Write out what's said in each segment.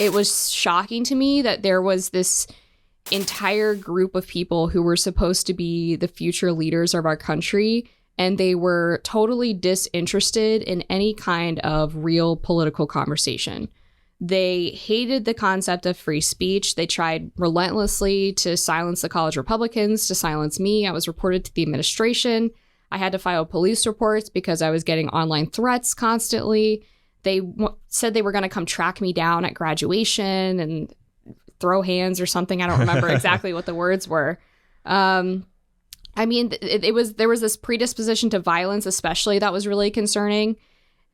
it was shocking to me that there was this entire group of people who were supposed to be the future leaders of our country, and they were totally disinterested in any kind of real political conversation. They hated the concept of free speech. They tried relentlessly to silence the college Republicans, to silence me. I was reported to the administration. I had to file police reports because I was getting online threats constantly. They said they were going to come track me down at graduation and throw hands or something. I don't remember exactly what the words were. I mean, there was this predisposition to violence, especially, that was really concerning.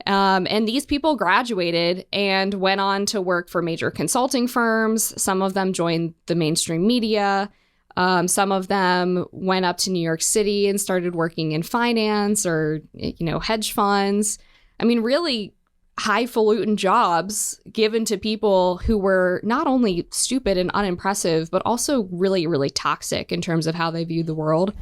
And these people graduated and went on to work for major consulting firms. Some of them joined the mainstream media. Some of them went up to New York City and started working in finance or, hedge funds. I mean, really highfalutin jobs given to people who were not only stupid and unimpressive, but also really, really toxic in terms of how they viewed the world.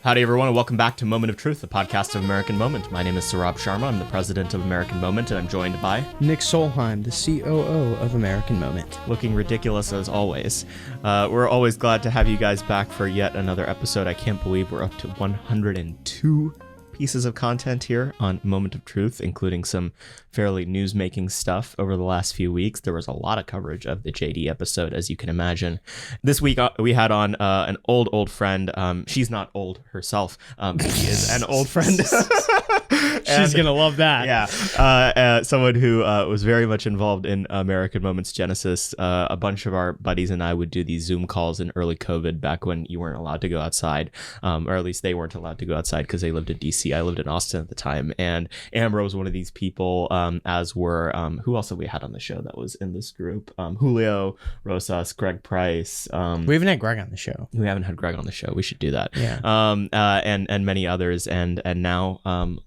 Howdy, everyone, and welcome back to Moment of Truth, the podcast of American Moment. My name is Saurabh Sharma. I'm the president of American Moment, and I'm joined by Nick Solheim, the COO of American Moment. Looking ridiculous as always. We're always glad to have you guys back for yet another episode. I can't believe we're up to 102 pieces of content here on Moment of Truth, including some fairly news-making stuff over the last few weeks. There was a lot of coverage of the JD episode, as you can imagine. This week, we had on an old friend. She's not old herself. She is an old friend. She's going to love that. Yeah. Someone who was very much involved in American Moment's genesis. A bunch of our buddies and I would do these Zoom calls in early COVID, back when you weren't allowed to go outside, or at least they weren't allowed to go outside because they lived in DC. I lived in Austin at the time, and Amber was one of these people, as were, who else have we had on the show that was in this group? Julio Rosas, Greg Price. We haven't had Greg on the show. We haven't had Greg on the show. We should do that. Yeah. And many others. And now, I'm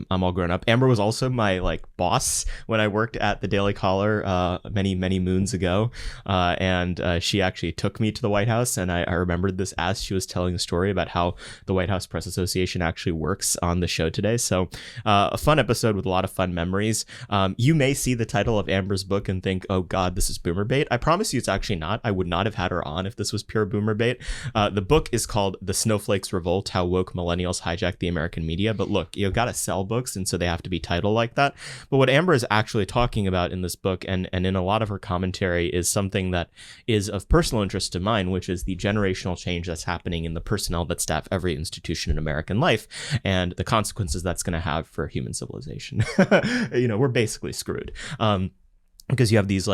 all grown up. Amber was also my boss when I worked at the Daily Caller many moons ago, and she actually took me to the White House, and I remembered this as she was telling a story about how the White House Press Association actually works on the show today. So a fun episode with a lot of fun memories. You may see the title of Amber's book and think, oh God, this is boomer bait. I promise you it's actually not. I would not have had her on if this was pure boomer bait. The book is called The Snowflakes Revolt: How Woke Millennials Hijacked the American Media. But look, you've got to sell books, and so they have to be titled like that. But what Amber is actually talking about in this book, and in a lot of her commentary, is something that is of personal interest to mine, which is the generational change that's happening in the personnel that staff every institution in American life, and the consequences that's going to have for human civilization. We're basically screwed, because you have these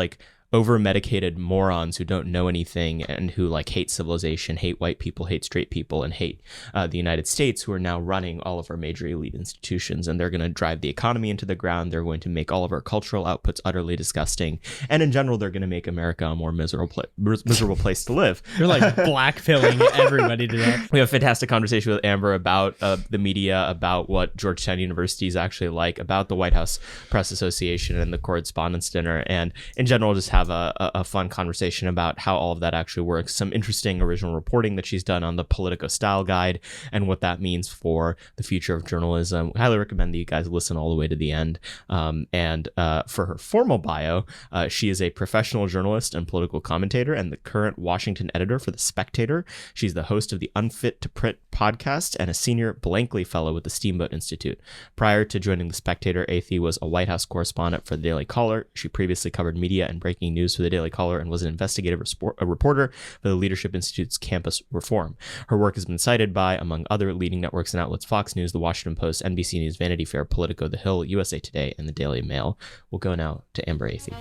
over-medicated morons who don't know anything and who hate civilization, hate white people, hate straight people, and hate the United States, who are now running all of our major elite institutions. And they're going to drive the economy into the ground. They're going to make all of our cultural outputs utterly disgusting. And in general, they're going to make America a more miserable place to live. You're blackfilling everybody today. We have a fantastic conversation with Amber about the media, about what Georgetown University is actually like, about the White House Press Association and the Correspondents' Dinner, and in general, just have a fun conversation about how all of that actually works. Some interesting original reporting that she's done on the Politico Style Guide and what that means for the future of journalism. I highly recommend that you guys listen all the way to the end. And for her formal bio, she is a professional journalist and political commentator and the current Washington editor for the Spectator. She's the host of the Unfit to Print podcast and a senior Blankley Fellow with the Steamboat Institute. Prior to joining the Spectator, Athey was a White House correspondent for the Daily Caller. She previously covered media and breaking news for the Daily Caller and was an investigative reporter for the Leadership Institute's Campus Reform. Her work has been cited by, among other leading networks and outlets, Fox News, The Washington Post, NBC News, Vanity Fair, Politico, The Hill, USA Today, and the Daily Mail. We'll go now to Amber Athey.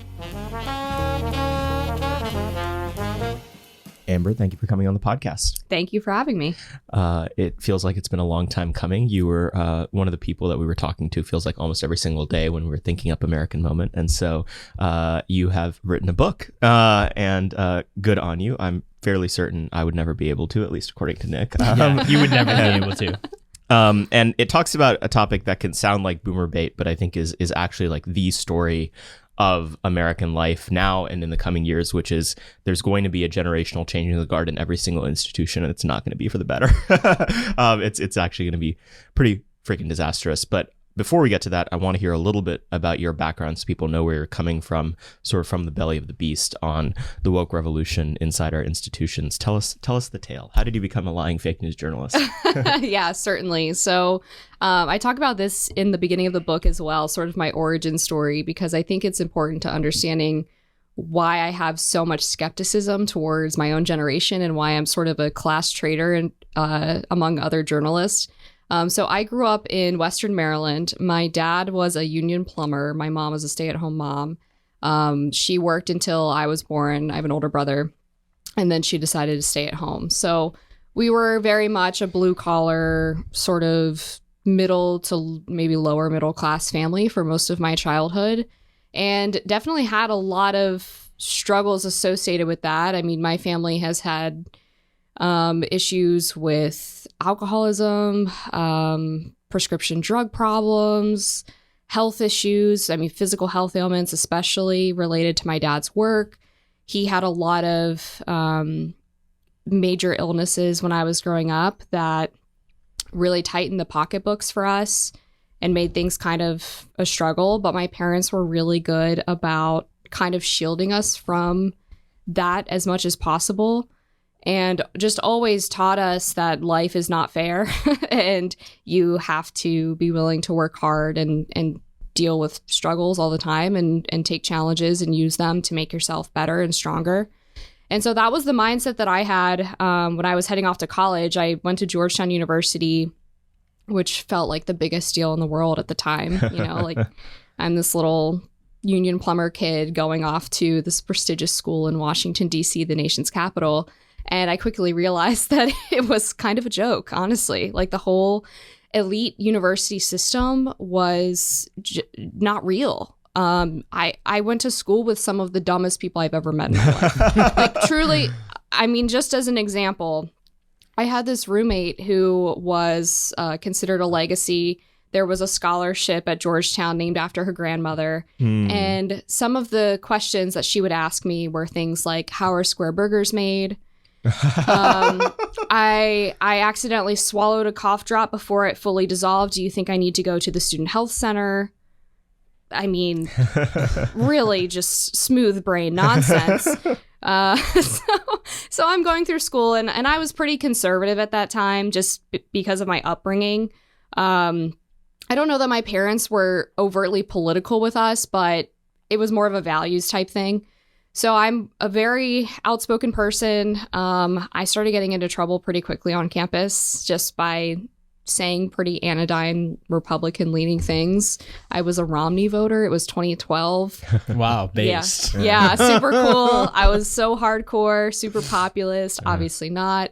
Amber, thank you for coming on the podcast. Thank you for having me. It feels like it's been a long time coming. You were one of the people that we were talking to, feels like almost every single day when we were thinking up American Moment. And so you have written a book, and good on you. I'm fairly certain I would never be able to, at least according to Nick. You would never be able to. And it talks about a topic that can sound like boomer bait, but I think is actually the story of American life now and in the coming years, which is there's going to be a generational change in the guard in every single institution, and it's not going to be for the better. It's actually going to be pretty freaking disastrous. But before we get to that, I want to hear a little bit about your background so people know where you're coming from, sort of from the belly of the beast on the woke revolution inside our institutions. Tell us the tale. How did you become a lying fake news journalist? Yeah, certainly. So I talk about this in the beginning of the book as well, sort of my origin story, because I think it's important to understanding why I have so much skepticism towards my own generation and why I'm sort of a class traitor among other journalists. So I grew up in Western Maryland. My dad was a union plumber. My mom was a stay-at-home mom. She worked until I was born. I have an older brother. And then she decided to stay at home. So we were very much a blue-collar, sort of middle to maybe lower middle-class family for most of my childhood. And definitely had a lot of struggles associated with that. I mean, my family has had issues with alcoholism, prescription drug problems, health issues. I mean, physical health ailments, especially related to my dad's work. He had a lot of major illnesses when I was growing up that really tightened the pocketbooks for us and made things kind of a struggle. But my parents were really good about kind of shielding us from that as much as possible. And just always taught us that life is not fair and you have to be willing to work hard and deal with struggles all the time and take challenges and use them to make yourself better and stronger. And so that was the mindset that I had when I was heading off to college. I went to Georgetown University, which felt like the biggest deal in the world at the time. You know, like I'm this little union plumber kid going off to this prestigious school in Washington, D.C., the nation's capital. And I quickly realized that it was kind of a joke, honestly. Like the whole elite university system was not real. I went to school with some of the dumbest people I've ever met in my life. Like truly, I mean, just as an example, I had this roommate who was considered a legacy. There was a scholarship at Georgetown named after her grandmother. And some of the questions that she would ask me were things like, how are square burgers made? I accidentally swallowed a cough drop before it fully dissolved. Do you think I need to go to the student health center? I mean, really just smooth brain nonsense. So I'm going through school and I was pretty conservative at that time just because of my upbringing. I don't know that my parents were overtly political with us, but it was more of a values type thing. So I'm a very outspoken person. I started getting into trouble pretty quickly on campus just by saying pretty anodyne Republican-leaning things. I was a Romney voter. It was 2012. Wow, based. Yeah, super cool. I was so hardcore, super populist. Obviously not.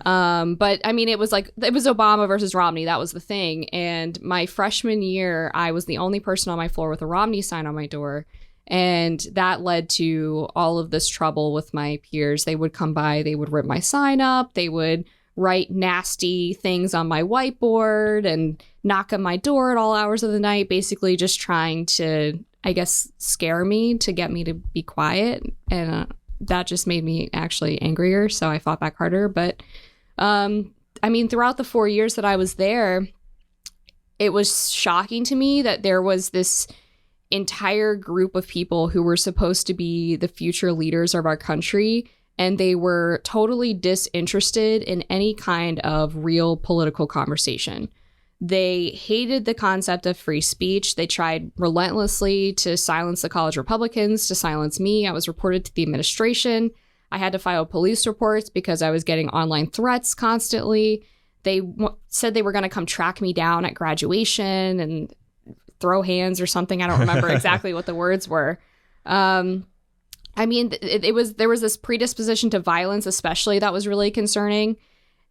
But I mean, it was Obama versus Romney. That was the thing. And my freshman year, I was the only person on my floor with a Romney sign on my door. And that led to all of this trouble with my peers. They would come by, they would rip my sign up, they would write nasty things on my whiteboard and knock on my door at all hours of the night, basically just trying to, I guess, scare me to get me to be quiet. And that just made me actually angrier. So I fought back harder. But I mean, throughout the 4 years that I was there, it was shocking to me that there was this entire group of people who were supposed to be the future leaders of our country, and they were totally disinterested in any kind of real political conversation. They hated the concept of free speech. They tried relentlessly to silence the college Republicans, to silence me. I was reported to the administration. I had to file police reports because I was getting online threats constantly. They said they were going to come track me down at graduation and throw hands or something. I don't remember exactly what the words were. I mean, there was this predisposition to violence, especially, that was really concerning.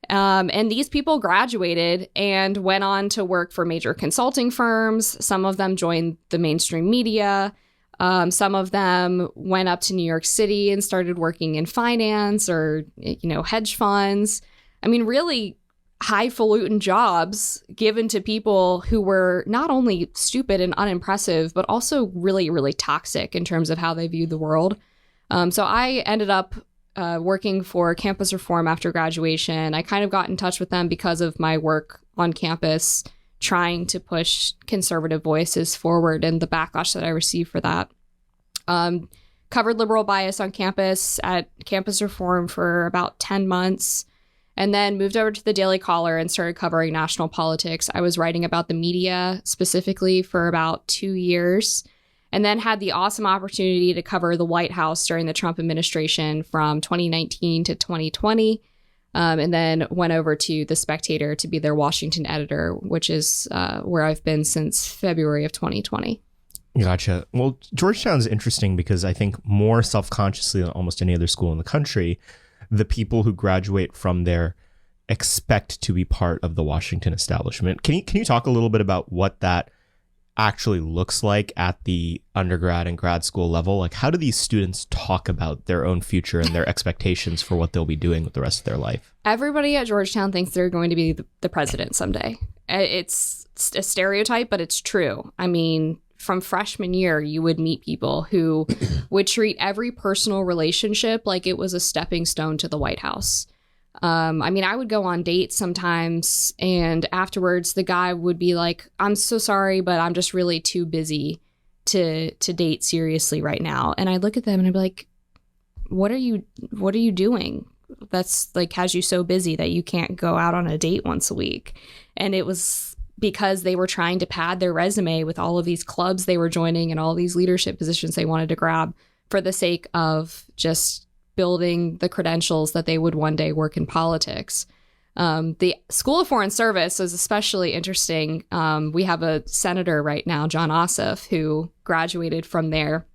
And these people graduated and went on to work for major consulting firms. Some of them joined the mainstream media. Some of them went up to New York City and started working in finance or, hedge funds. I mean, really, highfalutin jobs given to people who were not only stupid and unimpressive, but also really, really toxic in terms of how they viewed the world. So I ended up working for Campus Reform after graduation. I kind of got in touch with them because of my work on campus, trying to push conservative voices forward and the backlash that I received for that. Covered liberal bias on campus at Campus Reform for about 10 months. And then moved over to the Daily Caller and started covering national politics. I was writing about the media specifically for about 2 years, and then had the awesome opportunity to cover the White House during the Trump administration from 2019 to 2020. And then went over to the Spectator to be their Washington editor, which is where I've been since February of 2020. Gotcha. Well, Georgetown's interesting because I think more self-consciously than almost any other school in the country, the people who graduate from there expect to be part of the Washington establishment. Can you talk a little bit about what that actually looks like at the undergrad and grad school level? Like, how do these students talk about their own future and their expectations for what they'll be doing with the rest of their life? Everybody at Georgetown thinks they're going to be the president someday. It's a stereotype, but it's true. I mean, from freshman year, you would meet people who would treat every personal relationship like it was a stepping stone to the White House. I mean, I would go on dates sometimes, and afterwards the guy would be like, "I'm so sorry, but I'm just really too busy to date seriously right now." And I'd look at them and I'd be like, what are you doing? That's like, has you so busy that you can't go out on a date once a week? And it was because they were trying to pad their resume with all of these clubs they were joining and all these leadership positions they wanted to grab for the sake of just building the credentials that they would one day work in politics. The School of Foreign Service is especially interesting. We have a senator right now, John Ossoff, who graduated from there.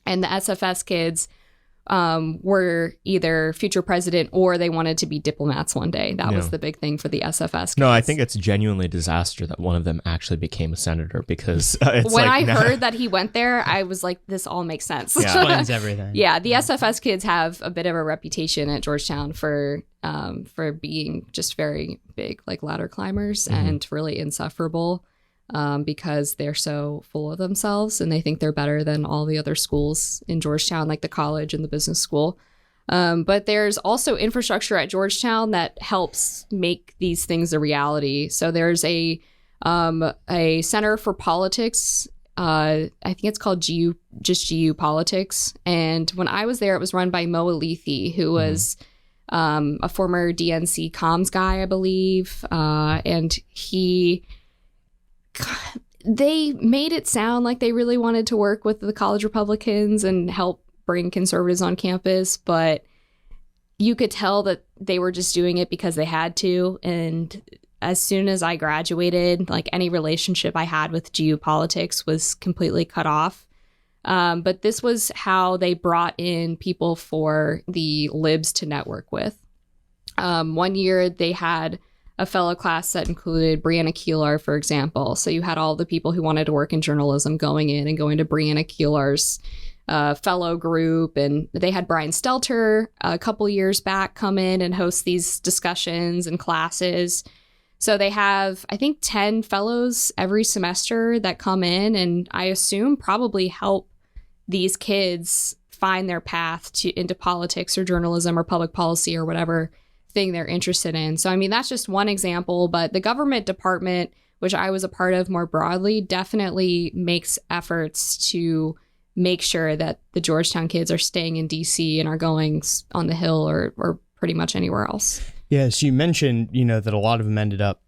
And the SFS kids were either future president or they wanted to be diplomats one day. That was the big thing for the SFS kids. No, I think it's genuinely a disaster that one of them actually became a senator because it's when like, I heard that he went there, I was like, this all makes sense. Yeah. Explains everything. Yeah, the SFS kids have a bit of a reputation at Georgetown for being just very big, like ladder climbers and really insufferable. Because they're so full of themselves and they think they're better than all the other schools in Georgetown, like the college and the business school. But there's also infrastructure at Georgetown that helps make these things a reality. So there's a Center for Politics. I think it's called GU Politics. And when I was there, it was run by Mo Alethy, who was a former DNC comms guy, I believe. And they made it sound like they really wanted to work with the college Republicans and help bring conservatives on campus, but you could tell that they were just doing it because they had to. And as soon as I graduated, like any relationship I had with GU politics was completely cut off. But this was how they brought in people for the libs to network with. One year they had a fellow class that included Brianna Keilar, for example. So you had all the people who wanted to work in journalism going in and going to Brianna Keilar's fellow group. And they had Brian Stelter a couple years back come in and host these discussions and classes. So they have, I think, 10 fellows every semester that come in and I assume probably help these kids find their path into politics or journalism or public policy or whatever thing they're interested in. So, I mean, that's just one example, but the government department, which I was a part of more broadly, definitely makes efforts to make sure that the Georgetown kids are staying in DC and are going on the Hill or pretty much anywhere else. Yeah, so you mentioned, that a lot of them ended up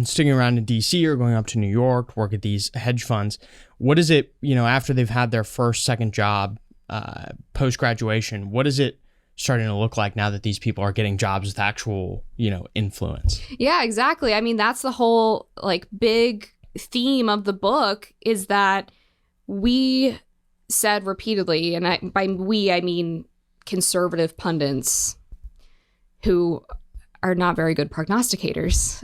sticking around in DC or going up to New York to work at these hedge funds. What is it, after they've had their first, second job post-graduation, what is it starting to look like now that these people are getting jobs with actual, influence? Yeah, exactly. I mean, that's the whole big theme of the book is that we said repeatedly, and by we, I mean conservative pundits who are not very good prognosticators.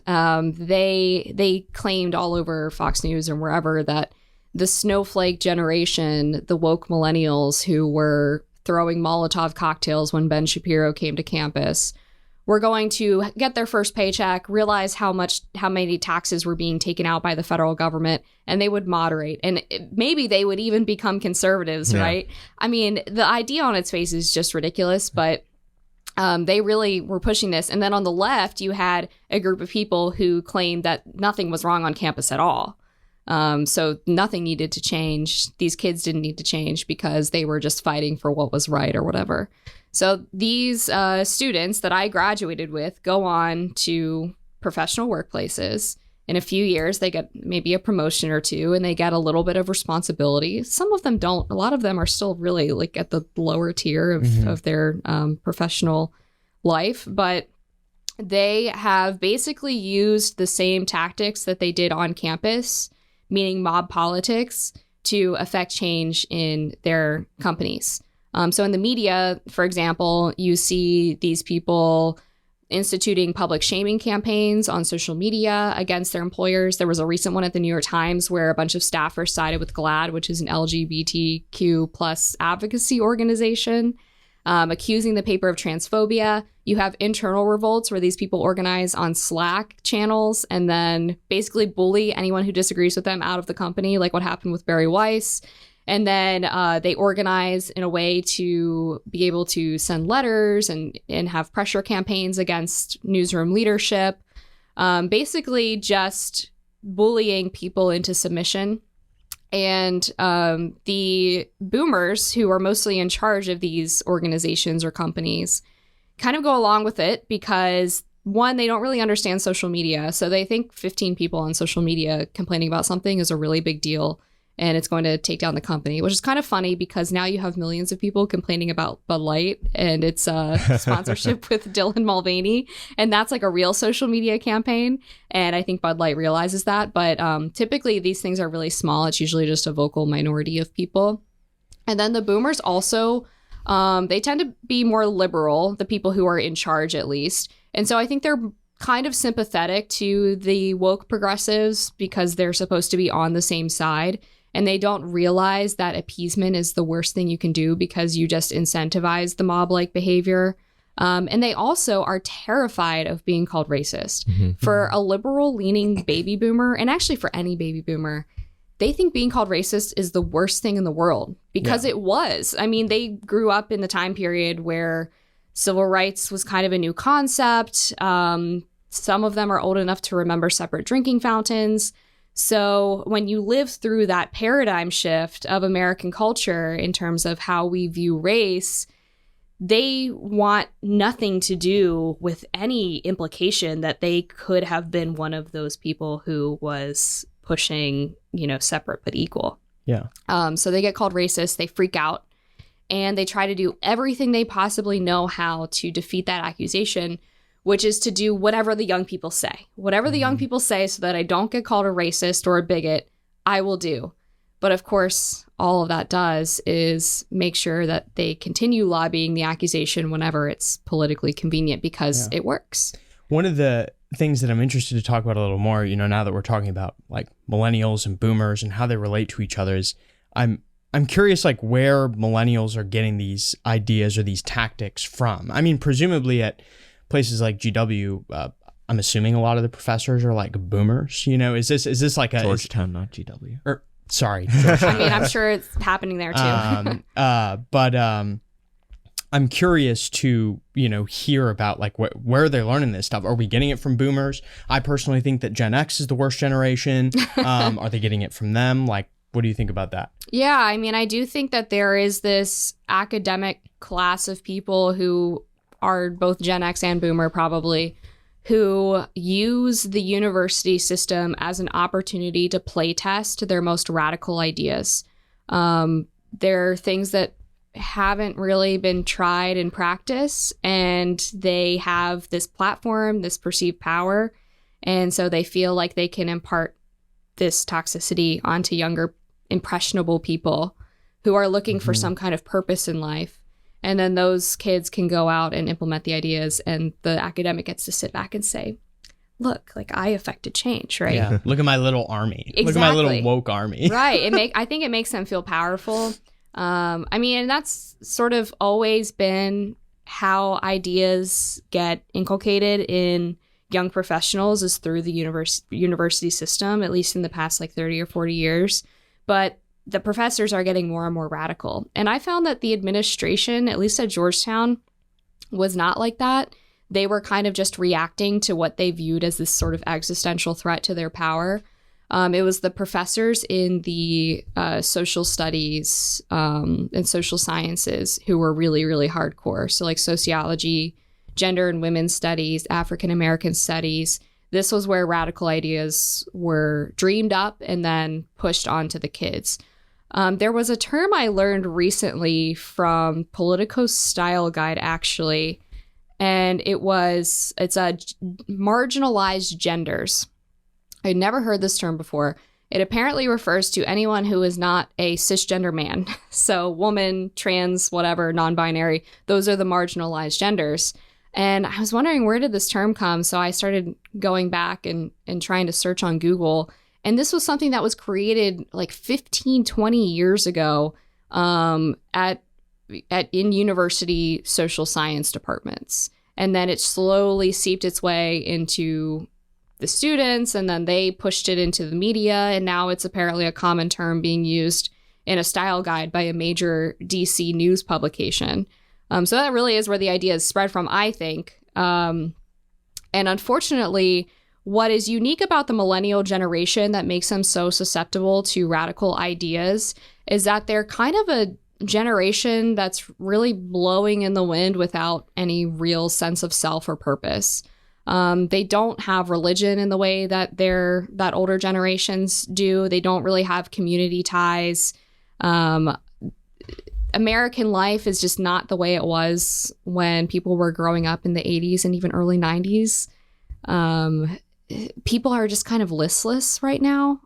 They claimed all over Fox News and wherever that the snowflake generation, the woke millennials who were throwing Molotov cocktails when Ben Shapiro came to campus, were going to get their first paycheck, realize how many taxes were being taken out by the federal government, and they would moderate. And maybe they would even become conservatives, right? I mean, the idea on its face is just ridiculous, but they really were pushing this. And then on the left, you had a group of people who claimed that nothing was wrong on campus at all. So nothing needed to change. These kids didn't need to change because they were just fighting for what was right or whatever. So these students that I graduated with go on to professional workplaces. In a few years, they get maybe a promotion or two, and they get a little bit of responsibility. Some of them don't. A lot of them are still really like at the lower tier of their professional life. But they have basically used the same tactics that they did on campus, meaning mob politics, to affect change in their companies. So in the media, for example, you see these people instituting public shaming campaigns on social media against their employers. There was a recent one at the New York Times where a bunch of staffers sided with GLAAD, which is an LGBTQ plus advocacy organization, accusing the paper of transphobia. You have internal revolts where these people organize on Slack channels and then basically bully anyone who disagrees with them out of the company, like what happened with Barry Weiss. And then they organize in a way to be able to send letters and have pressure campaigns against newsroom leadership, basically just bullying people into submission. And the boomers, who are mostly in charge of these organizations or companies, kind of go along with it because, one, they don't really understand social media. So they think 15 people on social media complaining about something is a really big deal, and it's going to take down the company, which is kind of funny because now you have millions of people complaining about Bud Light and its sponsorship with Dylan Mulvaney. And that's like a real social media campaign. And I think Bud Light realizes that. But typically these things are really small. It's usually just a vocal minority of people. And then the boomers also, they tend to be more liberal, the people who are in charge at least. And so I think they're kind of sympathetic to the woke progressives because they're supposed to be on the same side. And they don't realize that appeasement is the worst thing you can do because you just incentivize the mob-like behavior. And they also are terrified of being called racist. For a liberal-leaning baby boomer, and actually for any baby boomer, they think being called racist is the worst thing in the world because it was. I mean, they grew up in the time period where civil rights was kind of a new concept. Some of them are old enough to remember separate drinking fountains. So when you live through that paradigm shift of American culture in terms of how we view race, they want nothing to do with any implication that they could have been one of those people who was pushing, separate but equal. Yeah. So they get called racist, they freak out, and they try to do everything they possibly know how to defeat that accusation, which is to do whatever the young people say. Whatever the young people say so that I don't get called a racist or a bigot, I will do. But of course, all of that does is make sure that they continue lobbying the accusation whenever it's politically convenient because it works. One of the things that I'm interested to talk about a little more, now that we're talking about like millennials and boomers and how they relate to each other, is I'm curious like where millennials are getting these ideas or these tactics from. I mean, presumably at places like GW, I'm assuming a lot of the professors are like boomers. Is this like a Georgetown, not GW? Sorry, Georgetown. I mean, I'm sure it's happening there too. But I'm curious to hear about like where they're learning this stuff. Are we getting it from boomers? I personally think that Gen X is the worst generation. Are they getting it from them? Like, what do you think about that? Yeah, I mean, I do think that there is this academic class of people who are both Gen X and Boomer probably, who use the university system as an opportunity to play test their most radical ideas. There are things that haven't really been tried in practice, and they have this platform, this perceived power, and so they feel like they can impart this toxicity onto younger, impressionable people who are looking for some kind of purpose in life. And then those kids can go out and implement the ideas, and the academic gets to sit back and say, look, like I affected change, right? Yeah. Look at my little army. Exactly. Look at my little woke army. Right. I think it makes them feel powerful. I mean, and that's sort of always been how ideas get inculcated in young professionals is through the university system, at least in the past like 30 or 40 years. But the professors are getting more and more radical. And I found that the administration, at least at Georgetown, was not like that. They were kind of just reacting to what they viewed as this sort of existential threat to their power. It was the professors in the social studies and social sciences who were really, really hardcore. So like sociology, gender and women's studies, African American studies. This was where radical ideas were dreamed up and then pushed onto the kids. There was a term I learned recently from Politico's style guide, actually, and it's a marginalized genders. I'd never heard this term before. It apparently refers to anyone who is not a cisgender man. So woman, trans, whatever, non-binary, those are the marginalized genders. And I was wondering, where did this term come? So I started going back and trying to search on Google. And this was something that was created like 15, 20 years ago in university social science departments. And then it slowly seeped its way into the students, and then they pushed it into the media. And now it's apparently a common term being used in a style guide by a major DC news publication. So that really is where the idea is spread from, I think. And unfortunately, what is unique about the millennial generation that makes them so susceptible to radical ideas is that they're kind of a generation that's really blowing in the wind without any real sense of self or purpose. They don't have religion in the way that older generations do. They don't really have community ties. American life is just not the way it was when people were growing up in the 80s and even early 90s. People are just kind of listless right now.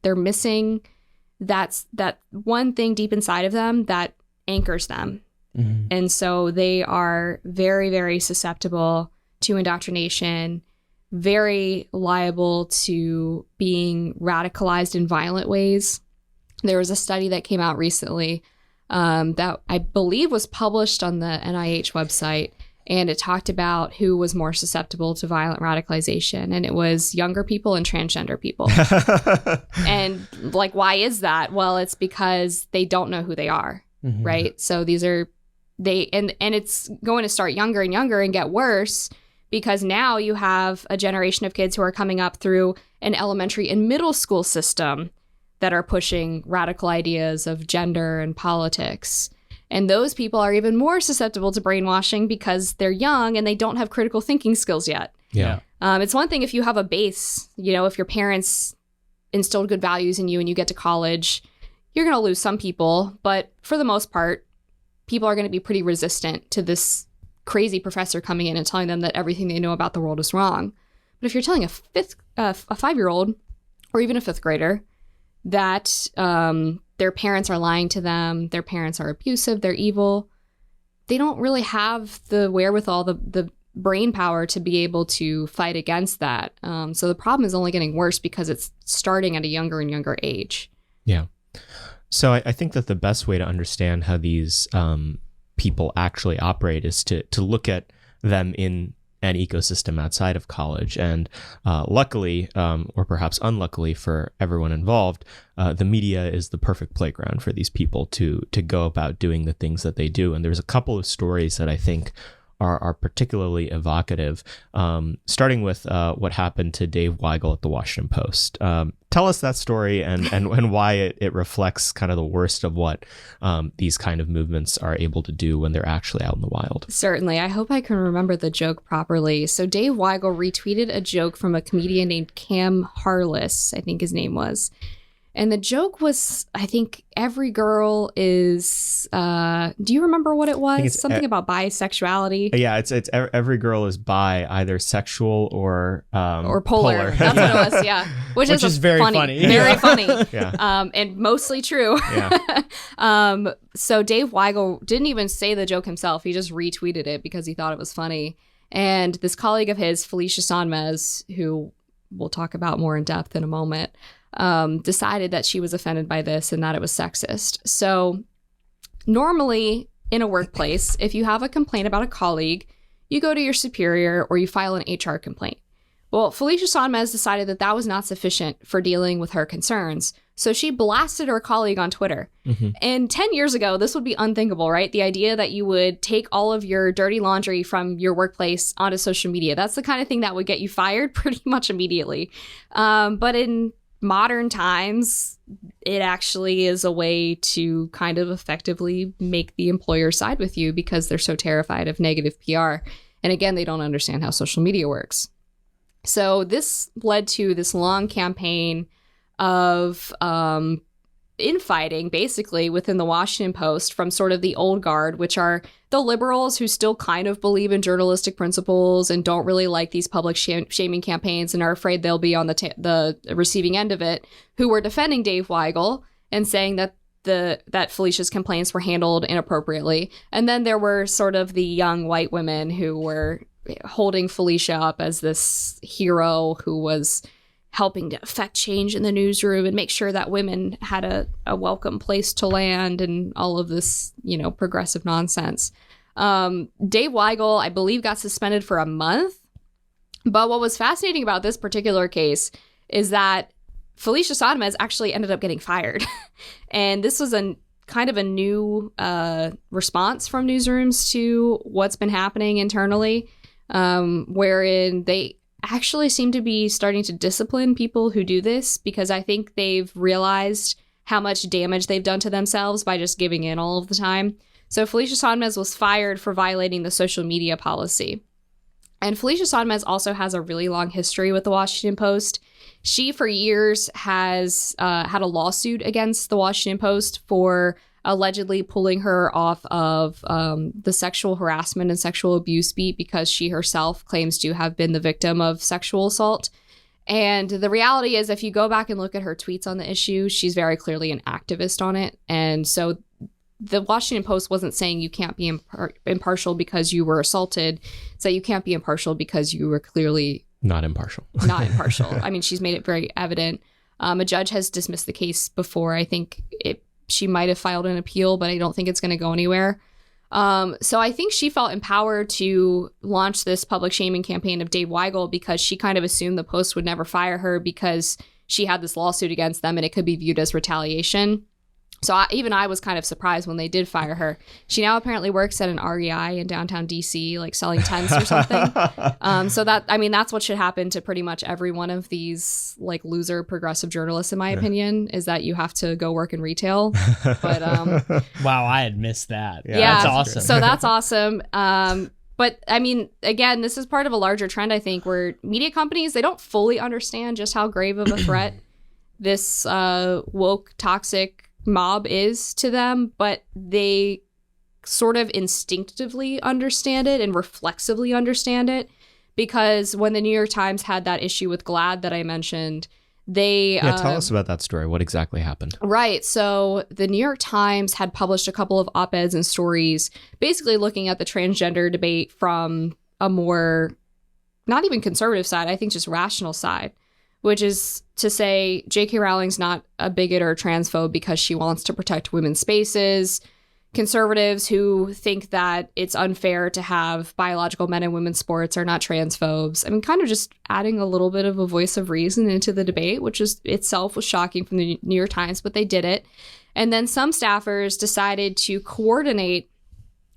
They're missing that one thing deep inside of them that anchors them. Mm-hmm. And so they are very, very susceptible to indoctrination, very liable to being radicalized in violent ways. There was a study that came out recently that I believe was published on the NIH website, and it talked about who was more susceptible to violent radicalization, and it was younger people and transgender people. And like, why is that? Well, it's because they don't know who they are, mm-hmm. right? So these are and it's going to start younger and younger and get worse, because now you have a generation of kids who are coming up through an elementary and middle school system that are pushing radical ideas of gender and politics. And those people are even more susceptible to brainwashing because they're young and they don't have critical thinking skills yet. Yeah. It's one thing if you have a base, if your parents instilled good values in you and you get to college, you're going to lose some people. But for the most part, people are going to be pretty resistant to this crazy professor coming in and telling them that everything they know about the world is wrong. But if you're telling a 5-year-old or even a 5th grader that their parents are lying to them, their parents are abusive, they're evil, they don't really have the wherewithal, the brain power to be able to fight against that. So the problem is only getting worse because it's starting at a younger and younger age. Yeah. So I think that the best way to understand how these people actually operate is to look at them in an ecosystem outside of college. And luckily, or perhaps unluckily for everyone involved, the media is the perfect playground for these people to go about doing the things that they do. And there's a couple of stories that I think are particularly evocative, starting with what happened to Dave Weigel at the Washington Post. Tell us that story and why it reflects kind of the worst of what these kind of movements are able to do when they're actually out in the wild. Certainly. I hope I can remember the joke properly. So Dave Weigel retweeted a joke from a comedian named Cam Harless, I think his name was. And the joke was, I think, every girl is, do you remember what it was? Something about bisexuality. Yeah, it's every girl is bi, either sexual or polar. That's what it was, yeah. Which is very funny. Very funny. Yeah. And mostly true. Yeah. So Dave Weigel didn't even say the joke himself. He just retweeted it because he thought it was funny. And this colleague of his, Felicia Sonmez, who we'll talk about more in depth in a moment, decided that she was offended by this and that it was sexist. So normally in a workplace, if you have a complaint about a colleague, you go to your superior or you file an HR complaint. Well, Felicia Sonmez decided that that was not sufficient for dealing with her concerns, so she blasted her colleague on Twitter. And 10 years ago, this would be unthinkable, right? The idea that you would take all of your dirty laundry from your workplace onto social media. That's the kind of thing that would get you fired pretty much immediately. But in modern times, it actually is a way to kind of effectively make the employer side with you because they're so terrified of negative PR. And again, they don't understand how social media works. So this led to this long campaign of infighting, basically, within the Washington Post from sort of the old guard, which are the liberals who still kind of believe in journalistic principles and don't really like these public shaming campaigns and are afraid they'll be on the receiving end of it, who were defending Dave Weigel and saying that that Felicia's complaints were handled inappropriately. And then there were sort of the young white women who were holding Felicia up as this hero who was helping to affect change in the newsroom and make sure that women had a welcome place to land and all of this, progressive nonsense. Dave Weigel, I believe, got suspended for a month. But what was fascinating about this particular case is that Felicia Sonmez actually ended up getting fired. And this was a kind of a new response from newsrooms to what's been happening internally, wherein they actually seem to be starting to discipline people who do this because I think they've realized how much damage they've done to themselves by just giving in all of the time. So Felicia Sonmez was fired for violating the social media policy. And Felicia Sonmez also has a really long history with the Washington Post. She, for years, has had a lawsuit against the Washington Post for allegedly pulling her off of the sexual harassment and sexual abuse beat because she herself claims to have been the victim of sexual assault. And the reality is, if you go back and look at her tweets on the issue, she's very clearly an activist on it. And so the Washington Post wasn't saying you can't be impartial because you were assaulted. It's that you can't be impartial because you were clearly not impartial. Not impartial. I mean, she's made it very evident. A judge has dismissed the case before. I think she might have filed an appeal, but I don't think it's going to go anywhere. So I think she felt empowered to launch this public shaming campaign of Dave Weigel because she kind of assumed the Post would never fire her because she had this lawsuit against them and it could be viewed as retaliation. So I was kind of surprised when they did fire her. She now apparently works at an REI in downtown DC, like selling tents or something. So that's what should happen to pretty much every one of these like loser progressive journalists, in my opinion, is that you have to go work in retail. But wow, I had missed that. Yeah, that's awesome. So that's awesome. But I mean, again, this is part of a larger trend, I think, where media companies, they don't fully understand just how grave of a threat this woke, toxic mob is to them, but they sort of instinctively understand it and reflexively understand it, because when the New York Times had that issue with GLAAD that I mentioned, they tell us about that story. What exactly happened? Right. So the New York Times had published a couple of op-eds and stories basically looking at the transgender debate from a more not even conservative side, I think just rational side, which is to say J.K. Rowling's not a bigot or a transphobe because she wants to protect women's spaces. Conservatives who think that it's unfair to have biological men and women's sports are not transphobes. I mean, kind of just adding a little bit of a voice of reason into the debate, which is itself was shocking from the New York Times, but they did it. And then some staffers decided to coordinate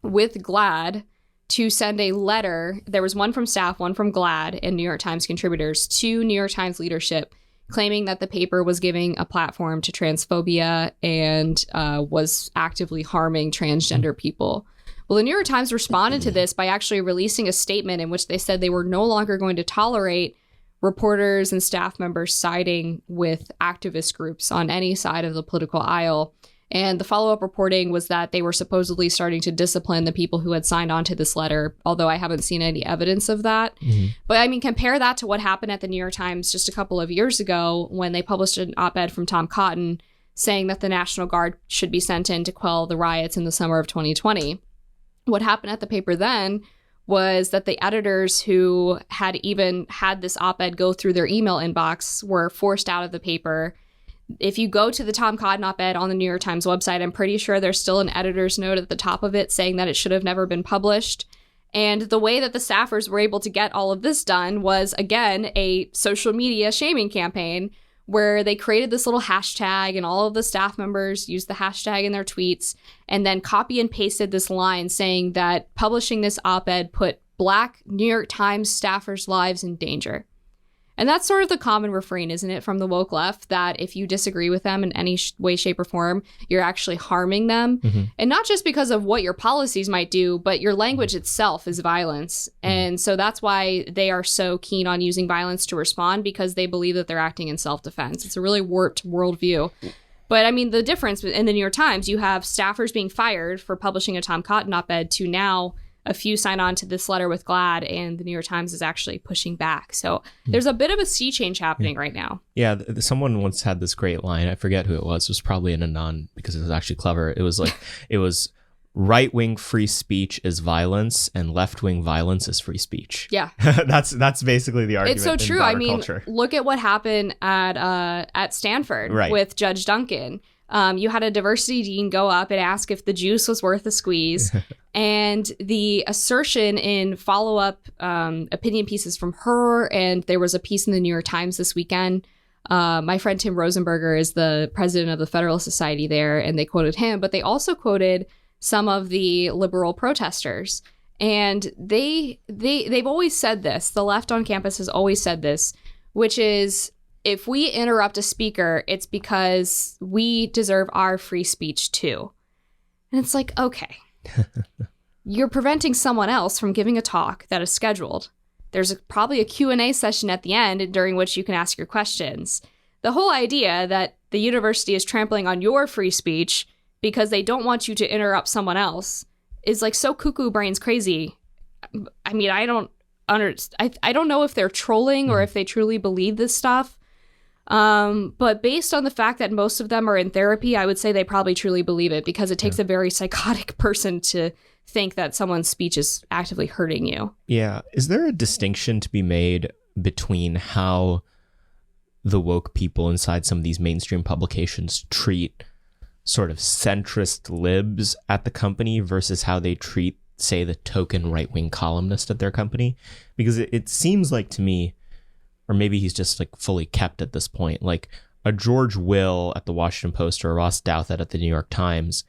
with GLAAD to send a letter. There was one from staff, one from GLAAD and New York Times contributors to New York Times leadership, claiming that the paper was giving a platform to transphobia and was actively harming transgender people. Well, the New York Times responded to this by actually releasing a statement in which they said they were no longer going to tolerate reporters and staff members siding with activist groups on any side of the political aisle. And the follow-up reporting was that they were supposedly starting to discipline the people who had signed on to this letter, although I haven't seen any evidence of that. Mm-hmm. But I mean, compare that to what happened at the New York Times just a couple of years ago when they published an op-ed from Tom Cotton saying that the National Guard should be sent in to quell the riots in the summer of 2020. What happened at the paper then was that the editors who had even had this op-ed go through their email inbox were forced out of the paper. If you go to the Tom Cotton op-ed on the New York Times website, I'm pretty sure there's still an editor's note at the top of it saying that it should have never been published. And the way that the staffers were able to get all of this done was, again, a social media shaming campaign where they created this little hashtag and all of the staff members used the hashtag in their tweets and then copy and pasted this line saying that publishing this op-ed put Black New York Times staffers' lives in danger. And that's sort of the common refrain, isn't it, from the woke left, that if you disagree with them in any way, shape, or form, you're actually harming them. Mm-hmm. And not just because of what your policies might do, but your language itself is violence. Mm-hmm. And so that's why they are so keen on using violence to respond, because they believe that they're acting in self-defense. It's a really warped worldview. But I mean, the difference in the New York Times, you have staffers being fired for publishing a Tom Cotton op-ed to now a few sign on to this letter with GLAAD, and the New York Times is actually pushing back. So there's a bit of a sea change happening right now. Yeah, someone once had this great line. I forget who it was. It was probably an Anon, because it was actually clever. It was like, it was right-wing free speech is violence and left-wing violence is free speech. Yeah. That's basically the argument. It's so true. I mean, culture. Look at what happened at Stanford with Judge Duncan. You had a diversity dean go up and ask if the juice was worth a squeeze. And the assertion in follow-up opinion pieces from her, and there was a piece in the New York Times this weekend. My friend Tim Rosenberger is the president of the Federalist Society there, and they quoted him, but they also quoted some of the liberal protesters. And they've always said this. The left on campus has always said this, which is, if we interrupt a speaker, it's because we deserve our free speech too. And it's like, okay, you're preventing someone else from giving a talk that is scheduled. There's probably a Q&A session at the end during which you can ask your questions. The whole idea that the university is trampling on your free speech because they don't want you to interrupt someone else is like so cuckoo brains crazy. I mean, I don't know if they're trolling or if they truly believe this stuff. But based on the fact that most of them are in therapy, I would say they probably truly believe it, because it takes a very psychotic person to think that someone's speech is actively hurting you. Yeah. Is there a distinction to be made between how the woke people inside some of these mainstream publications treat sort of centrist libs at the company versus how they treat, say, the token right-wing columnist at their company? Because it seems like to me, or maybe he's just like fully kept at this point, like a George Will at the Washington Post or a Ross Douthat at the New York Times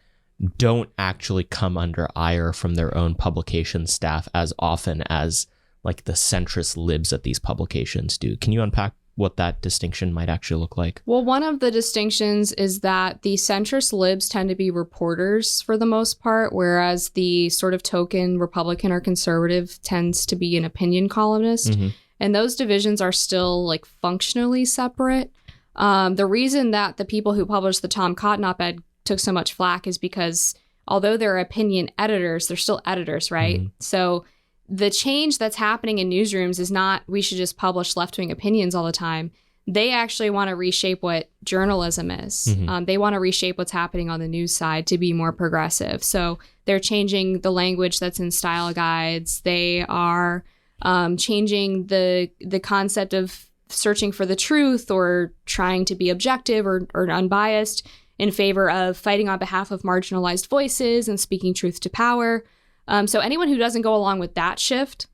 don't actually come under ire from their own publication staff as often as like the centrist libs at these publications do. Can you unpack what that distinction might actually look like? Well, one of the distinctions is that the centrist libs tend to be reporters for the most part, whereas the sort of token Republican or conservative tends to be an opinion columnist. Mm-hmm. And those divisions are still like functionally separate. The reason that the people who published the Tom Cotton op-ed took so much flack is because although they're opinion editors, they're still editors, right? Mm-hmm. So the change that's happening in newsrooms is not we should just publish left-wing opinions all the time. They actually want to reshape what journalism is. Mm-hmm. They want to reshape what's happening on the news side to be more progressive. So they're changing the language that's in style guides. They are changing the concept of searching for the truth or trying to be objective or unbiased in favor of fighting on behalf of marginalized voices and speaking truth to power. So anyone who doesn't go along with that shift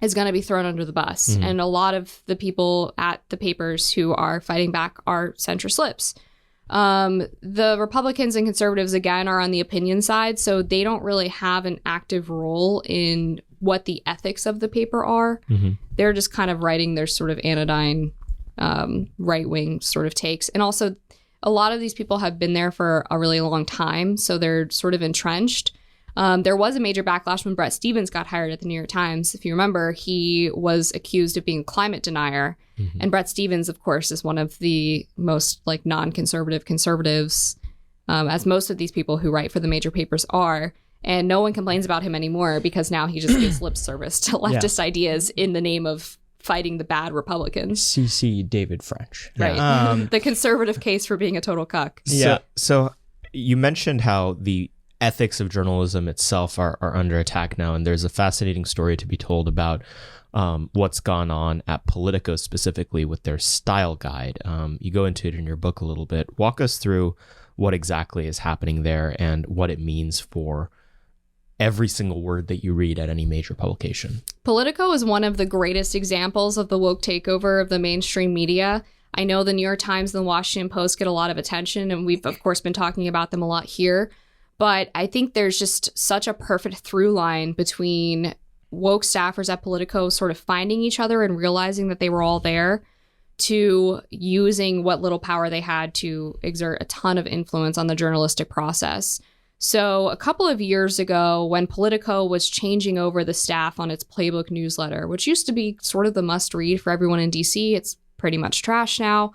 is going to be thrown under the bus. Mm-hmm. And a lot of the people at the papers who are fighting back are centrist libs. The Republicans and conservatives, again, are on the opinion side, so they don't really have an active role in what the ethics of the paper are. Mm-hmm. They're just kind of writing their sort of anodyne right-wing sort of takes. And also, a lot of these people have been there for a really long time, so they're sort of entrenched. There was a major backlash when Brett Stevens got hired at the New York Times. If you remember, he was accused of being a climate denier. Mm-hmm. And Brett Stevens, of course, is one of the most like non-conservative conservatives, as most of these people who write for the major papers are. And no one complains about him anymore because now he just gives lip service to leftist ideas in the name of fighting the bad Republicans. CC David French. Right. The conservative case for being a total cuck. Yeah. So you mentioned how the ethics of journalism itself are under attack now. And there's a fascinating story to be told about what's gone on at Politico specifically with their style guide. You go into it in your book a little bit. Walk us through what exactly is happening there and what it means for every single word that you read at any major publication. Politico is one of the greatest examples of the woke takeover of the mainstream media. I know the New York Times and the Washington Post get a lot of attention, and we've, of course, been talking about them a lot here. But I think there's just such a perfect through line between woke staffers at Politico sort of finding each other and realizing that they were all there, to using what little power they had to exert a ton of influence on the journalistic process. So a couple of years ago, when Politico was changing over the staff on its Playbook newsletter, which used to be sort of the must-read for everyone in DC, it's pretty much trash now.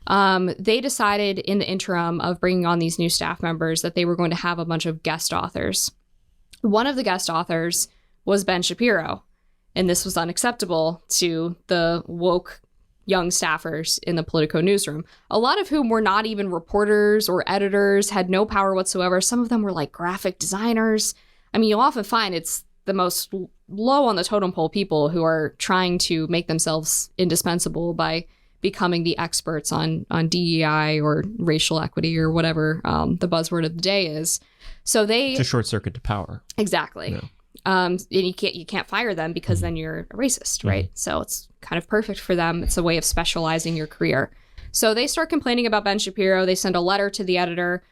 They decided in the interim of bringing on these new staff members that they were going to have a bunch of guest authors. One of the guest authors was Ben Shapiro, and this was unacceptable to the woke young staffers in the Politico newsroom, a lot of whom were not even reporters or editors, had no power whatsoever. Some of them were like graphic designers. I mean, you'll often find it's the most low on the totem pole people who are trying to make themselves indispensable by becoming the experts on DEI or racial equity or whatever the buzzword of the day is. So it's a short circuit to power. Exactly. Yeah. And you can't fire them because then you're a racist, right? Mm-hmm. So it's kind of perfect for them. It's a way of specializing your career. So they start complaining about Ben Shapiro. They send a letter to the editor.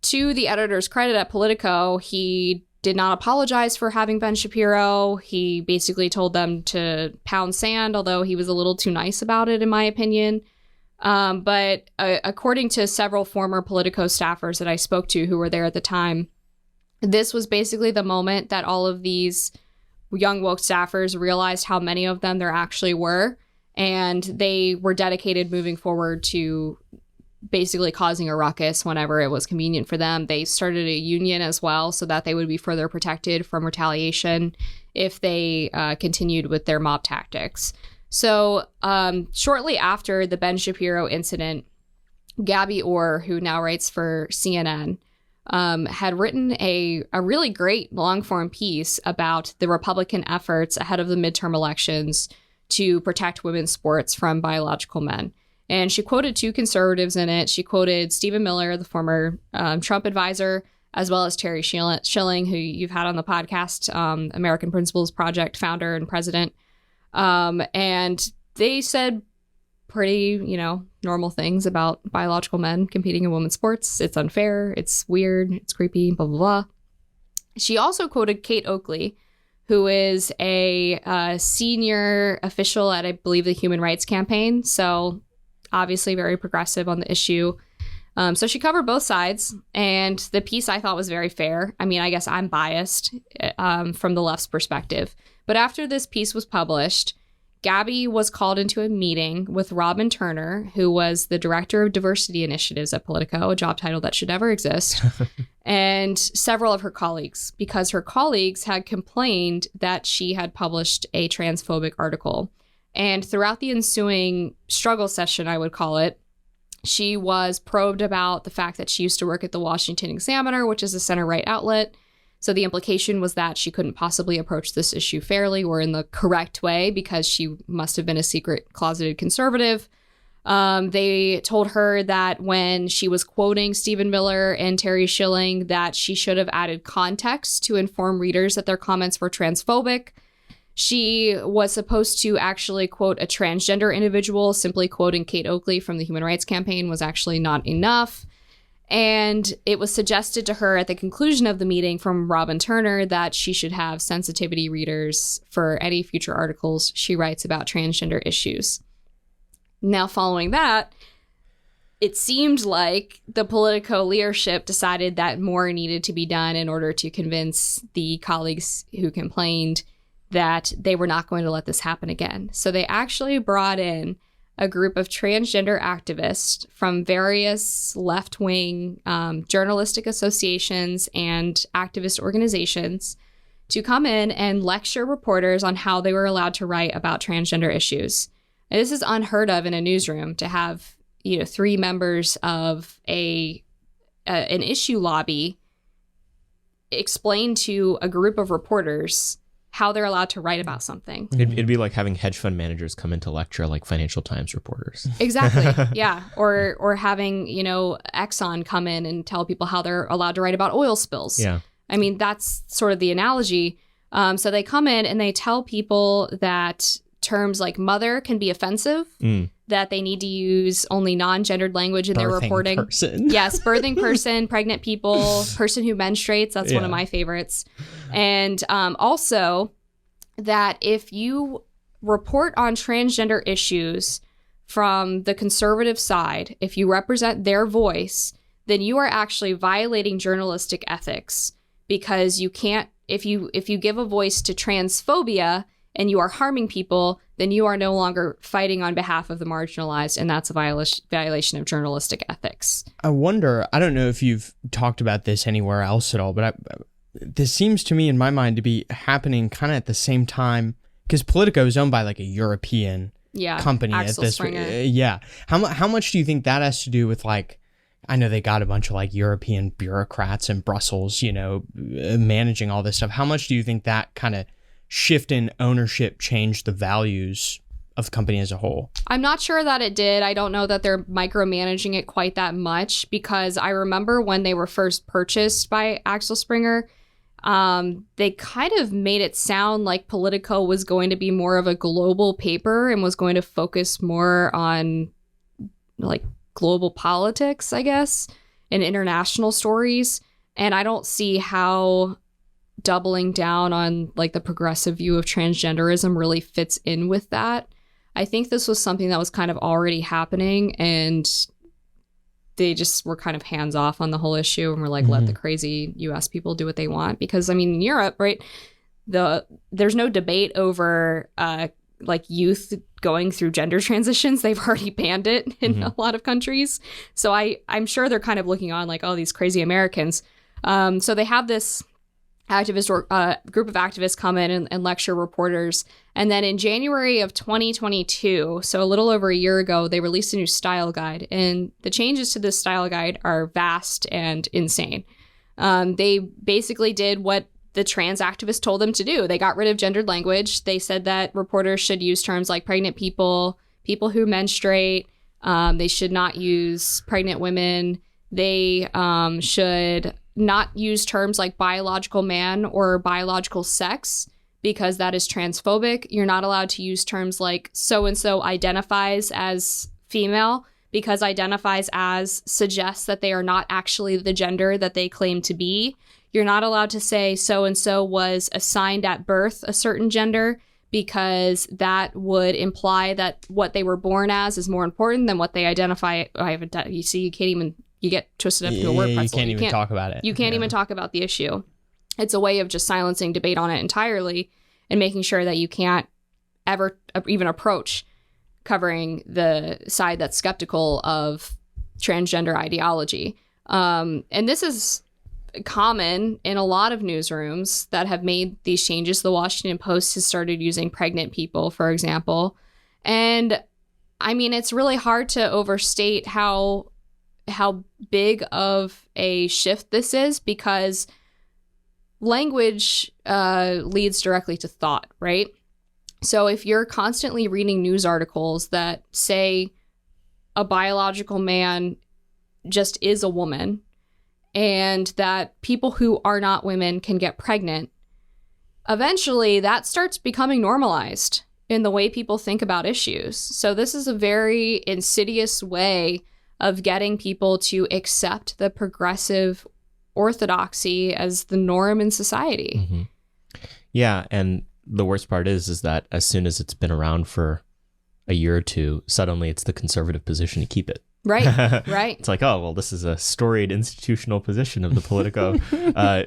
To the editor's credit at Politico, he did not apologize for having Ben Shapiro. He basically told them to pound sand, although he was a little too nice about it, in my opinion. But according to several former Politico staffers that I spoke to who were there at the time, this was basically the moment that all of these young woke staffers realized how many of them there actually were, and they were dedicated moving forward to basically causing a ruckus whenever it was convenient for them. They started a union as well so that they would be further protected from retaliation if they continued with their mob tactics. So shortly after the Ben Shapiro incident, Gabby Orr, who now writes for CNN, had written a really great long-form piece about the Republican efforts ahead of the midterm elections to protect women's sports from biological men. And she quoted two conservatives in it. She quoted Stephen Miller, the former Trump advisor, as well as Terry Schilling, who you've had on the podcast, American Principles Project founder and president. And they said pretty, normal things about biological men competing in women's sports. It's unfair. It's weird. It's creepy, blah, blah, blah. She also quoted Kate Oakley, who is a senior official at, I believe, the Human Rights Campaign. So obviously very progressive on the issue. So she covered both sides, and the piece I thought was very fair. I mean, I guess I'm biased from the left's perspective. But after this piece was published, Gabby was called into a meeting with Robin Turner, who was the director of diversity initiatives at Politico, a job title that should never exist, and several of her colleagues, because her colleagues had complained that she had published a transphobic article. And throughout the ensuing struggle session, I would call it, she was probed about the fact that she used to work at the Washington Examiner, which is a center-right outlet. So the implication was that she couldn't possibly approach this issue fairly or in the correct way because she must have been a secret closeted conservative. They told her that when she was quoting Stephen Miller and Terry Schilling, that she should have added context to inform readers that their comments were transphobic. She was supposed to actually quote a transgender individual. Simply quoting Kate Oakley from the Human Rights Campaign was actually not enough. And it was suggested to her at the conclusion of the meeting from Robin Turner that she should have sensitivity readers for any future articles she writes about transgender issues. Now, following that, it seemed like the Politico leadership decided that more needed to be done in order to convince the colleagues who complained that they were not going to let this happen again. So they actually brought in a group of transgender activists from various left-wing journalistic associations and activist organizations to come in and lecture reporters on how they were allowed to write about transgender issues. And this is unheard of in a newsroom, to have, three members of an issue lobby explain to a group of reporters how they're allowed to write about something. It'd be like having hedge fund managers come into lecture like Financial Times reporters. Exactly. Yeah. Or having, Exxon come in and tell people how they're allowed to write about oil spills. Yeah. I mean, that's sort of the analogy. So they come in and they tell people that terms like mother can be offensive, that they need to use only non-gendered language in their reporting. Person. Yes, birthing person, pregnant people, person who menstruates. That's one of my favorites. And also that if you report on transgender issues from the conservative side, if you represent their voice, then you are actually violating journalistic ethics, because you can't, if you give a voice to transphobia and you are harming people, then you are no longer fighting on behalf of the marginalized, and that's a violation of journalistic ethics. I wonder, I don't know if you've talked about this anywhere else at all, but this seems to me in my mind to be happening kind of at the same time, because Politico is owned by like a European company. Axel at this. Springer. How much do you think that has to do with, like, I know they got a bunch of like European bureaucrats in Brussels, managing all this stuff. How much do you think that kind of shift in ownership changed the values of the company as a whole? I'm not sure that it did. I don't know that they're micromanaging it quite that much, because I remember when they were first purchased by Axel Springer, they kind of made it sound like Politico was going to be more of a global paper and was going to focus more on like global politics, I guess, and international stories. And I don't see how doubling down on like the progressive view of transgenderism really fits in with that. I think this was something that was kind of already happening, and they just were kind of hands off on the whole issue and were like, let the crazy US people do what they want. Because I mean, in Europe, right, there's no debate over like youth going through gender transitions. They've already banned it in a lot of countries. So I'm sure they're kind of looking on like, oh, these crazy Americans. So they have this activist or group of activists come in and lecture reporters. And then in January of 2022, so a little over a year ago, they released a new style guide. And the changes to this style guide are vast and insane. They basically did what the trans activists told them to do. They got rid of gendered language. They said that reporters should use terms like pregnant people, people who menstruate. They should not use pregnant women. They should not use terms like biological man or biological sex, because that is transphobic. You're not allowed to use terms like so-and-so identifies as female, because identifies as suggests that they are not actually the gender that they claim to be. You're not allowed to say so-and-so was assigned at birth a certain gender, because that would imply that what they were born as is more important than what they identify. You see, you can't even, you get twisted up to a word pretzel. You can't even talk about it. You can't even talk about the issue. It's a way of just silencing debate on it entirely and making sure that you can't ever even approach covering the side that's skeptical of transgender ideology. And this is common in a lot of newsrooms that have made these changes. The Washington Post has started using pregnant people, for example. And I mean, it's really hard to overstate how big of a shift this is, because language leads directly to thought, right? So if you're constantly reading news articles that say a biological man just is a woman, and that people who are not women can get pregnant, eventually that starts becoming normalized in the way people think about issues. So this is a very insidious way of getting people to accept the progressive orthodoxy as the norm in society. Yeah, and the worst part is that as soon as it's been around for a year or two, suddenly it's the conservative position to keep it. Right, right. It's like, oh, well, this is a storied institutional position of the Politico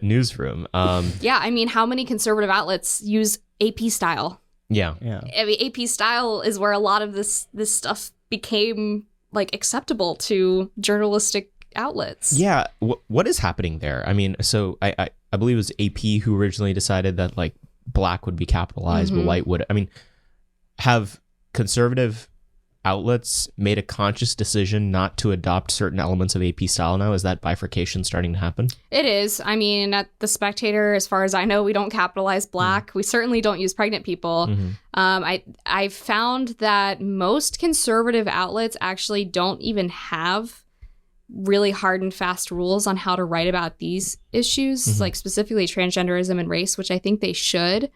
newsroom. Yeah, I mean, how many conservative outlets use AP style? Yeah. I mean, AP style is where a lot of this stuff became like acceptable to journalistic outlets. Yeah. What is happening there? I mean, so I believe it was AP who originally decided that like black would be capitalized, but white would. I mean, have conservative outlets made a conscious decision not to adopt certain elements of AP style now? Is that bifurcation starting to happen? It is. I mean, at the Spectator, as far as I know, we don't capitalize Black. We certainly don't use pregnant people. I've found that most conservative outlets actually don't even have really hard and fast rules on how to write about these issues, like specifically transgenderism and race, which I think they should,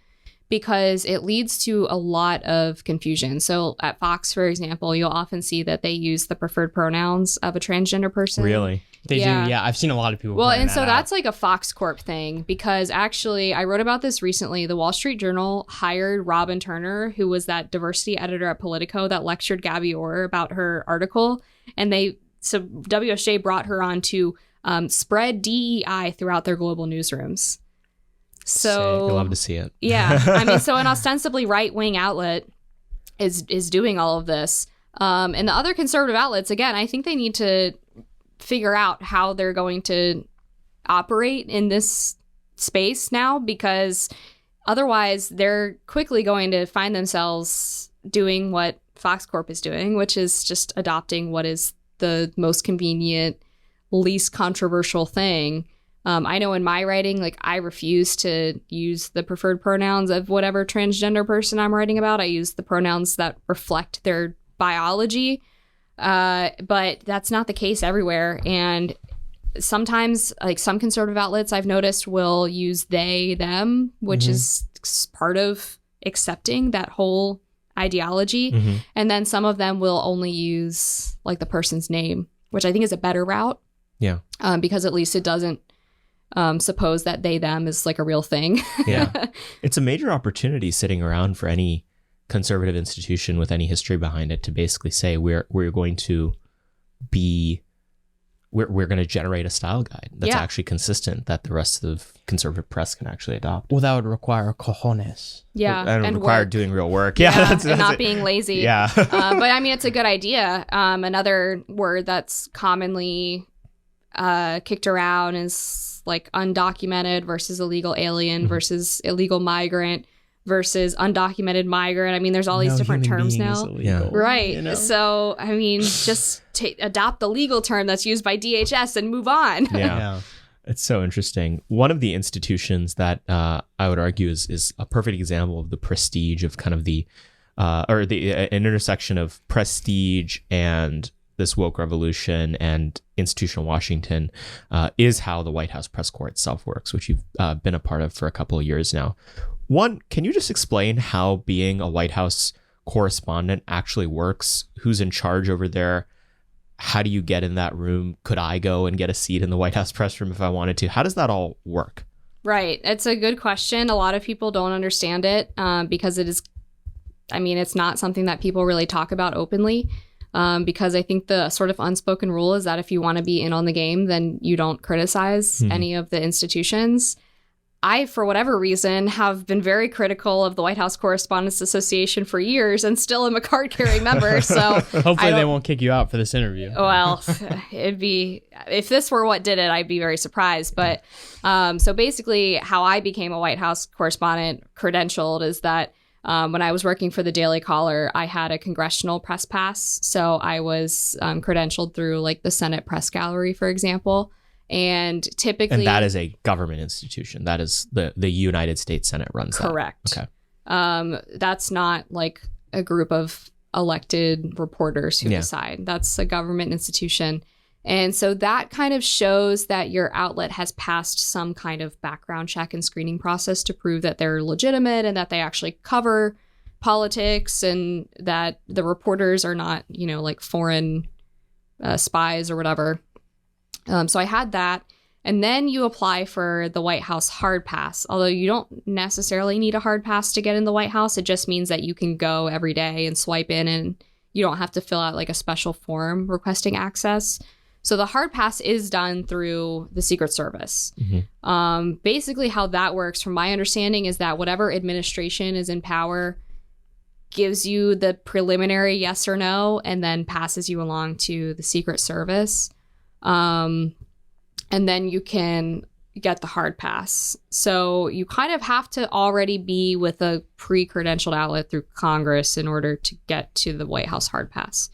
because it leads to a lot of confusion. So at Fox, for example, you'll often see that they use the preferred pronouns of a transgender person. Really? They do, yeah. I've seen a lot of people. Well, and so that that's like a Fox Corp thing, because actually I wrote about this recently. The Wall Street Journal hired Robin Turner, who was that diversity editor at Politico that lectured Gabby Orr about her article. And so WSJ brought her on to spread DEI throughout their global newsrooms. So you'll love to see it. Yeah. I mean, so an ostensibly right-wing outlet is doing all of this. And the other conservative outlets, again, I think they need to figure out how they're going to operate in this space now, because otherwise they're quickly going to find themselves doing what Fox Corp is doing, which is just adopting what is the most convenient, least controversial thing. I know in my writing, like, I refuse to use the preferred pronouns of whatever transgender person I'm writing about. I use the pronouns that reflect their biology. But that's not the case everywhere. And sometimes, like, some conservative outlets I've noticed will use they, them, which is part of accepting that whole ideology. And then some of them will only use, like, the person's name, which I think is a better route. Yeah. Because at least it doesn't suppose that they, them is like a real thing. Yeah. It's a major opportunity sitting around for any conservative institution with any history behind it to basically say we're going to generate a style guide that's actually consistent, that the rest of the conservative press can actually adopt. Well, that would require cojones. Yeah. And require work. Doing real work. That's and not being lazy. Yeah. But I mean, it's a good idea. Another word that's commonly kicked around is like undocumented versus illegal alien versus illegal migrant versus undocumented migrant. I mean, there's all these different terms now. Right. You know? So, I mean, just adopt the legal term that's used by DHS and move on. Yeah. It's so interesting. One of the institutions that I would argue is a perfect example of the prestige of kind of an intersection of prestige and this woke revolution and institutional Washington is how the White House press corps itself works, which you've been a part of for a couple of years now. One, can you just explain how being a White House correspondent actually works? Who's in charge over there? How do you get in that room? Could I go and get a seat in the White House press room if I wanted to? How does that all work? Right. It's a good question. A lot of people don't understand it because it's not something that people really talk about openly. Because I think the sort of unspoken rule is that if you want to be in on the game, then you don't criticize any of the institutions. I, for whatever reason, have been very critical of the White House Correspondents Association for years and still am a card-carrying member. So hopefully they won't kick you out for this interview. Well, if this were what did it, I'd be very surprised. But so basically how I became a White House correspondent credentialed is that when I was working for the Daily Caller, I had a congressional press pass. So I was credentialed through like the Senate Press Gallery, for example. And typically... And that is a government institution. That is the United States Senate runs that. Correct. Okay. That's not like a group of elected reporters who decide. That's a government institution. And so that kind of shows that your outlet has passed some kind of background check and screening process to prove that they're legitimate and that they actually cover politics and that the reporters are not, like foreign spies or whatever. So I had that. And then you apply for the White House hard pass. Although you don't necessarily need a hard pass to get in the White House. It just means that you can go every day and swipe in and you don't have to fill out like a special form requesting access. So the hard pass is done through the Secret Service. Basically how that works, from my understanding, is that whatever administration is in power gives you the preliminary yes or no and then passes you along to the Secret Service. And then you can get the hard pass. So you kind of have to already be with a pre-credentialed outlet through Congress in order to get to the White House hard pass.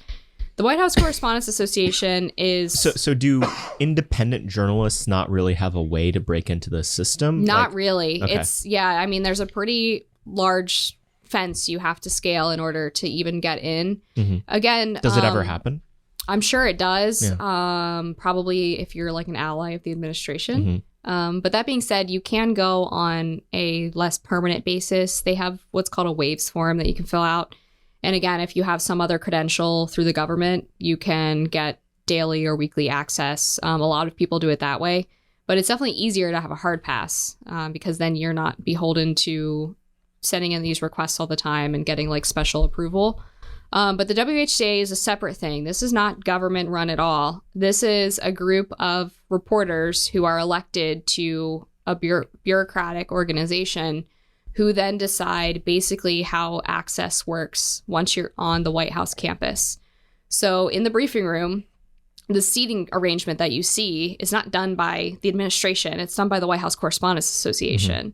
The White House Correspondents Association is... So do independent journalists not really have a way to break into the system? Not really. Okay. I mean, there's a pretty large fence you have to scale in order to even get in. Again... Does it ever happen? I'm sure it does. Yeah. Probably if you're like an ally of the administration. But that being said, you can go on a less permanent basis. They have what's called a waives form that you can fill out. And again, if you have some other credential through the government, you can get daily or weekly access. A lot of people do it that way. But it's definitely easier to have a hard pass because then you're not beholden to sending in these requests all the time and getting like special approval. But the WHCA is a separate thing. This is not government run at all. This is a group of reporters who are elected to a bureaucratic organization who then decide basically how access works once you're on the White House campus. So in the briefing room, the seating arrangement that you see is not done by the administration. It's done by the White House Correspondents Association.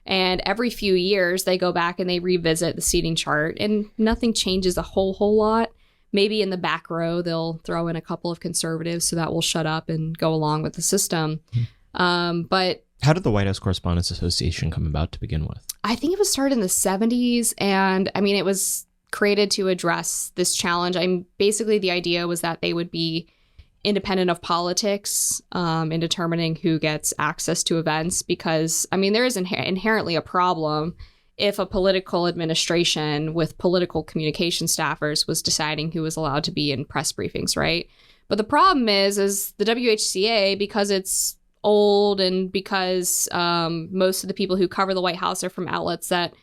And every few years, they go back and they revisit the seating chart, and nothing changes a whole lot. Maybe in the back row, they'll throw in a couple of conservatives so that will shut up and go along with the system. But how did the White House Correspondents Association come about to begin with? I think it was started in the 70s. And I mean, it was created to address this challenge. Basically, the idea was that they would be independent of politics in determining who gets access to events, because I mean there is inherently a problem if a political administration with political communication staffers was deciding who was allowed to be in press briefings, right? But the problem is the WHCA, because it's old and because most of the people who cover the White House are from outlets that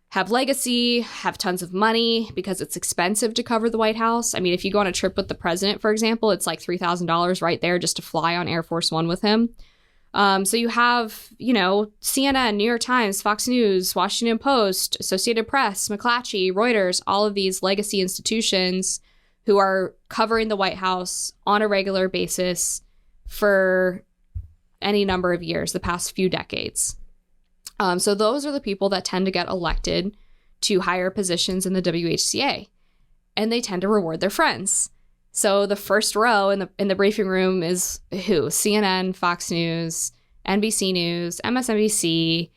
have legacy, have tons of money, because it's expensive to cover the White House. I mean, if you go on a trip with the president, for example, it's like $3,000 right there just to fly on Air Force One with him. So you have, CNN, New York Times, Fox News, Washington Post, Associated Press, McClatchy, Reuters, all of these legacy institutions who are covering the White House on a regular basis for any number of years, the past few decades. So those are the people that tend to get elected to higher positions in the WHCA, and they tend to reward their friends. So the first row in the briefing room is who? CNN, Fox News, NBC News, MSNBC,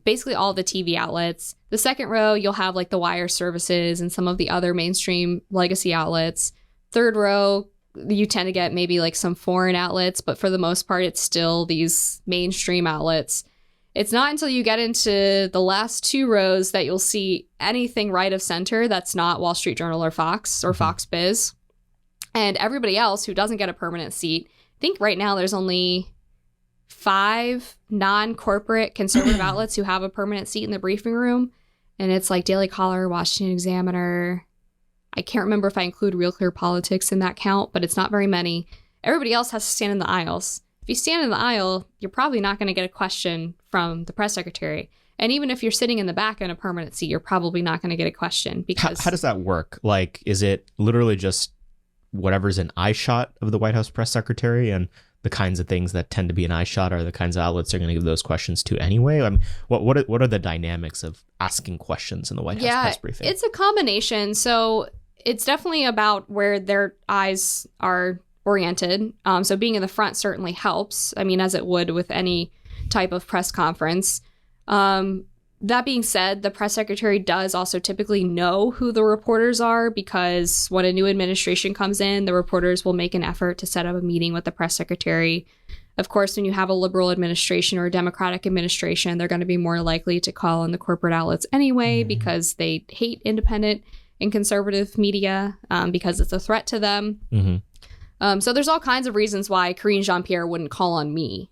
basically all the TV outlets. The second row, you'll have like the wire services and some of the other mainstream legacy outlets. Third row, you tend to get maybe like some foreign outlets, but for the most part, it's still these mainstream outlets. It's not until you get into the last two rows that you'll see anything right of center that's not Wall Street Journal or Fox Biz. And everybody else who doesn't get a permanent seat, I think right now there's only 5 non-corporate conservative outlets who have a permanent seat in the briefing room. And it's like Daily Caller, Washington Examiner. I can't remember if I include Real Clear Politics in that count, but it's not very many. Everybody else has to stand in the aisles. If you stand in the aisle, you're probably not going to get a question from the press secretary. And even if you're sitting in the back in a permanent seat, you're probably not going to get a question because... How does that work? Like, is it literally just whatever's an eye shot of the White House press secretary, and the kinds of things that tend to be an eye shot are the kinds of outlets they're going to give those questions to anyway? I mean, what are the dynamics of asking questions in the White House press briefing? It's a combination. So it's definitely about where their eyes are oriented. So being in the front certainly helps. I mean, as it would with any type of press conference. That being said, the press secretary does also typically know who the reporters are, because when a new administration comes in, the reporters will make an effort to set up a meeting with the press secretary. Of course, when you have a liberal administration or a Democratic administration, they're going to be more likely to call on the corporate outlets anyway, because they hate independent and conservative media because it's a threat to them. So there's all kinds of reasons why Karine Jean-Pierre wouldn't call on me.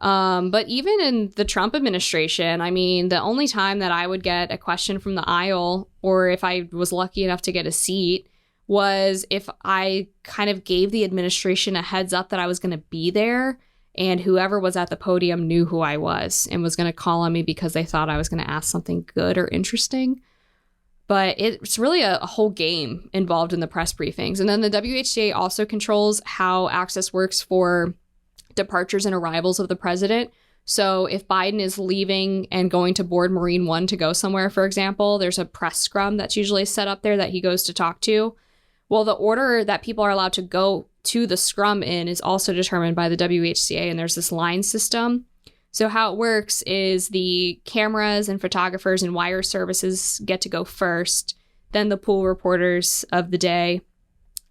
But even in the Trump administration, I mean, the only time that I would get a question from the aisle, or if I was lucky enough to get a seat, was if I kind of gave the administration a heads up that I was going to be there, and whoever was at the podium knew who I was and was going to call on me because they thought I was going to ask something good or interesting. But it's really a whole game involved in the press briefings. And then the WHCA also controls how access works for departures and arrivals of the president. So if Biden is leaving and going to board Marine One to go somewhere, for example, there's a press scrum that's usually set up there that he goes to talk to. Well, the order that people are allowed to go to the scrum in is also determined by the WHCA, and there's this line system. So how it works is the cameras and photographers and wire services get to go first, then the pool reporters of the day,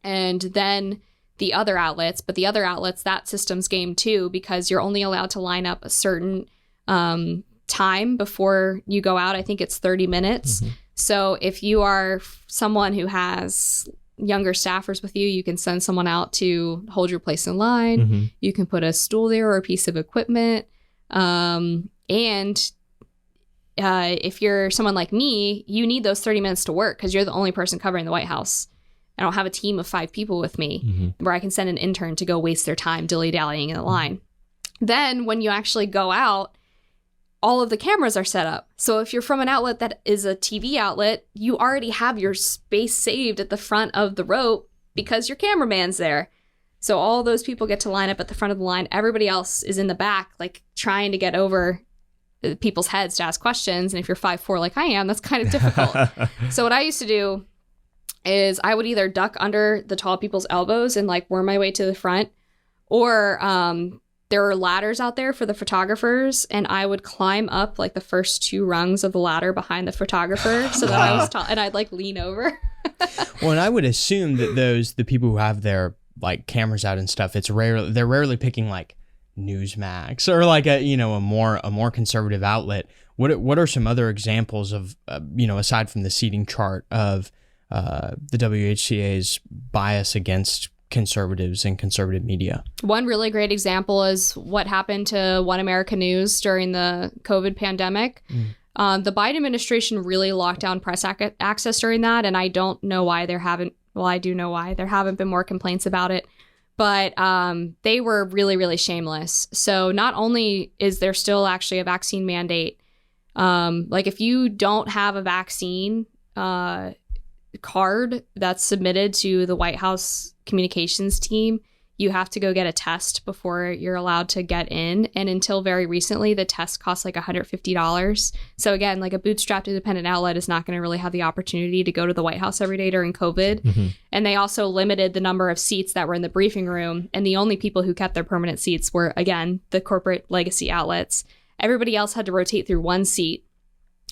and then the other outlets. But the other outlets, that system's game too, because you're only allowed to line up a certain time before you go out. I think it's 30 minutes. Mm-hmm. So if you are someone who has younger staffers with you, you can send someone out to hold your place in line. Mm-hmm. You can put a stool there or a piece of equipment. And if you're someone like me, you need those 30 minutes to work because you're the only person covering the White House. I don't have a team of 5 people with me mm-hmm. where I can send an intern to go waste their time dilly-dallying in the line. Then when you actually go out, all of the cameras are set up. So if you're from an outlet that is a TV outlet, you already have your space saved at the front of the rope because your cameraman's there. So all those people get to line up at the front of the line. Everybody else is in the back, like trying to get over people's heads to ask questions. And if you're 5'4" like I am, that's kind of difficult. So what I used to do is I would either duck under the tall people's elbows and like worm my way to the front, or there were ladders out there for the photographers, and I would climb up like the first 2 rungs of the ladder behind the photographer so that I was tall, and I'd like lean over. Well, and I would assume that the people who have their like cameras out and stuff, they're rarely picking like Newsmax or like a more conservative outlet. What are some other examples of aside from the seating chart of the WHCA's bias against conservatives and conservative media? One really great example is what happened to One America News during the COVID pandemic. The Biden administration really locked down press access during that, and I don't know why I do know why there haven't been more complaints about it, but they were really, really shameless. So not only is there still actually a vaccine mandate, like if you don't have a vaccine card that's submitted to the White House communications team, you have to go get a test before you're allowed to get in. And until very recently, the test costs like $150. So again, like a bootstrapped independent outlet is not going to really have the opportunity to go to the White House every day during COVID. Mm-hmm. And they also limited the number of seats that were in the briefing room. And the only people who kept their permanent seats were, again, the corporate legacy outlets. Everybody else had to rotate through one seat.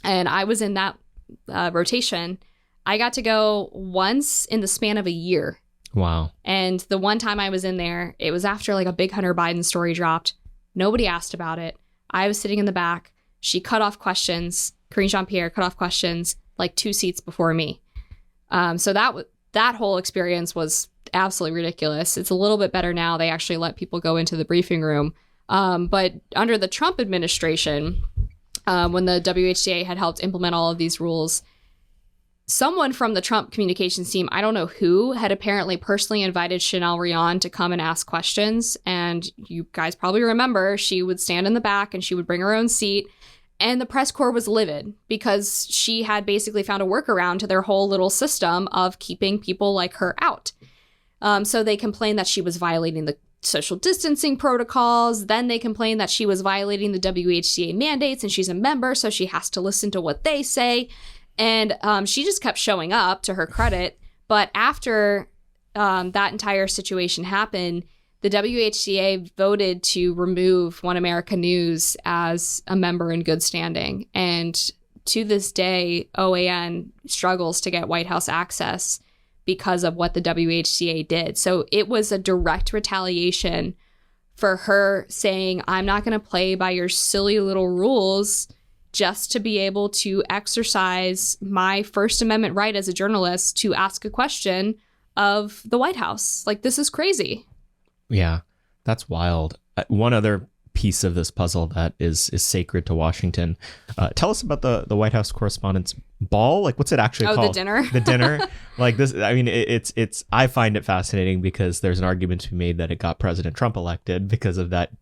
And I was in that rotation. I got to go once in the span of a year. Wow. And the one time I was in there, it was after like a big Hunter Biden story dropped. Nobody asked about it. I was sitting in the back. She cut off questions. Karine Jean-Pierre cut off questions like 2 seats before me. So that whole experience was absolutely ridiculous. It's a little bit better now. They actually let people go into the briefing room. But under the Trump administration, when the WHCA had helped implement all of these rules, someone from the Trump communications team, I don't know who, had apparently personally invited Chanel Rion to come and ask questions. And you guys probably remember she would stand in the back and she would bring her own seat. And the press corps was livid because she had basically found a workaround to their whole little system of keeping people like her out. So they complained that she was violating the social distancing protocols. Then they complained that she was violating the WHCA mandates, and she's a member, so she has to listen to what they say. And she just kept showing up, to her credit. But after that entire situation happened, the WHCA voted to remove One America News as a member in good standing. And to this day, OAN struggles to get White House access because of what the WHCA did. So it was a direct retaliation for her saying, I'm not going to play by your silly little rules just to be able to exercise my First Amendment right as a journalist to ask a question of the White House. Like, this is crazy. Yeah, that's wild. One other piece of this puzzle that is sacred to Washington. Tell us about the White House Correspondent's Ball. Like, what's it actually called? The dinner. The dinner. Like this. I mean, it's. I find it fascinating because there's an argument to be made that it got President Trump elected because of that,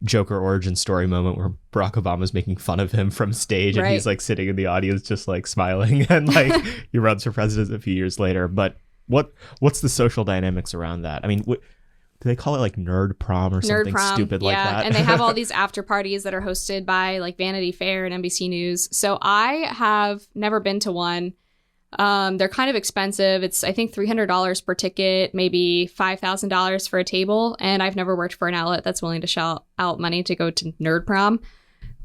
Joker origin story moment where Barack Obama's making fun of him from stage, and he's like sitting in the audience just like smiling, and like he runs for president a few years later. But what's the social dynamics around that? I mean, do they call it like nerd prom or something stupid like that? And they have all these after parties that are hosted by like Vanity Fair and NBC News. So I have never been to one. They're kind of expensive. It's, I think, $300 per ticket, maybe $5,000 for a table. And I've never worked for an outlet that's willing to shell out money to go to nerd prom,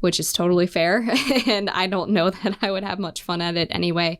which is totally fair. And I don't know that I would have much fun at it anyway.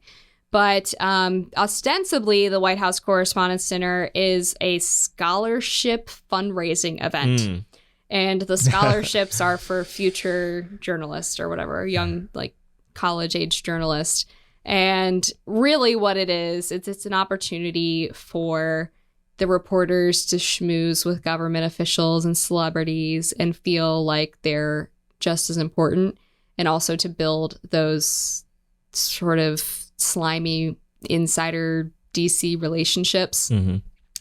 But ostensibly, the White House Correspondent Dinner is a scholarship fundraising event. And the scholarships are for future journalists or whatever, young, like college-age journalists. And really what it is, it's an opportunity for the reporters to schmooze with government officials and celebrities and feel like they're just as important, and also to build those sort of slimy insider DC relationships,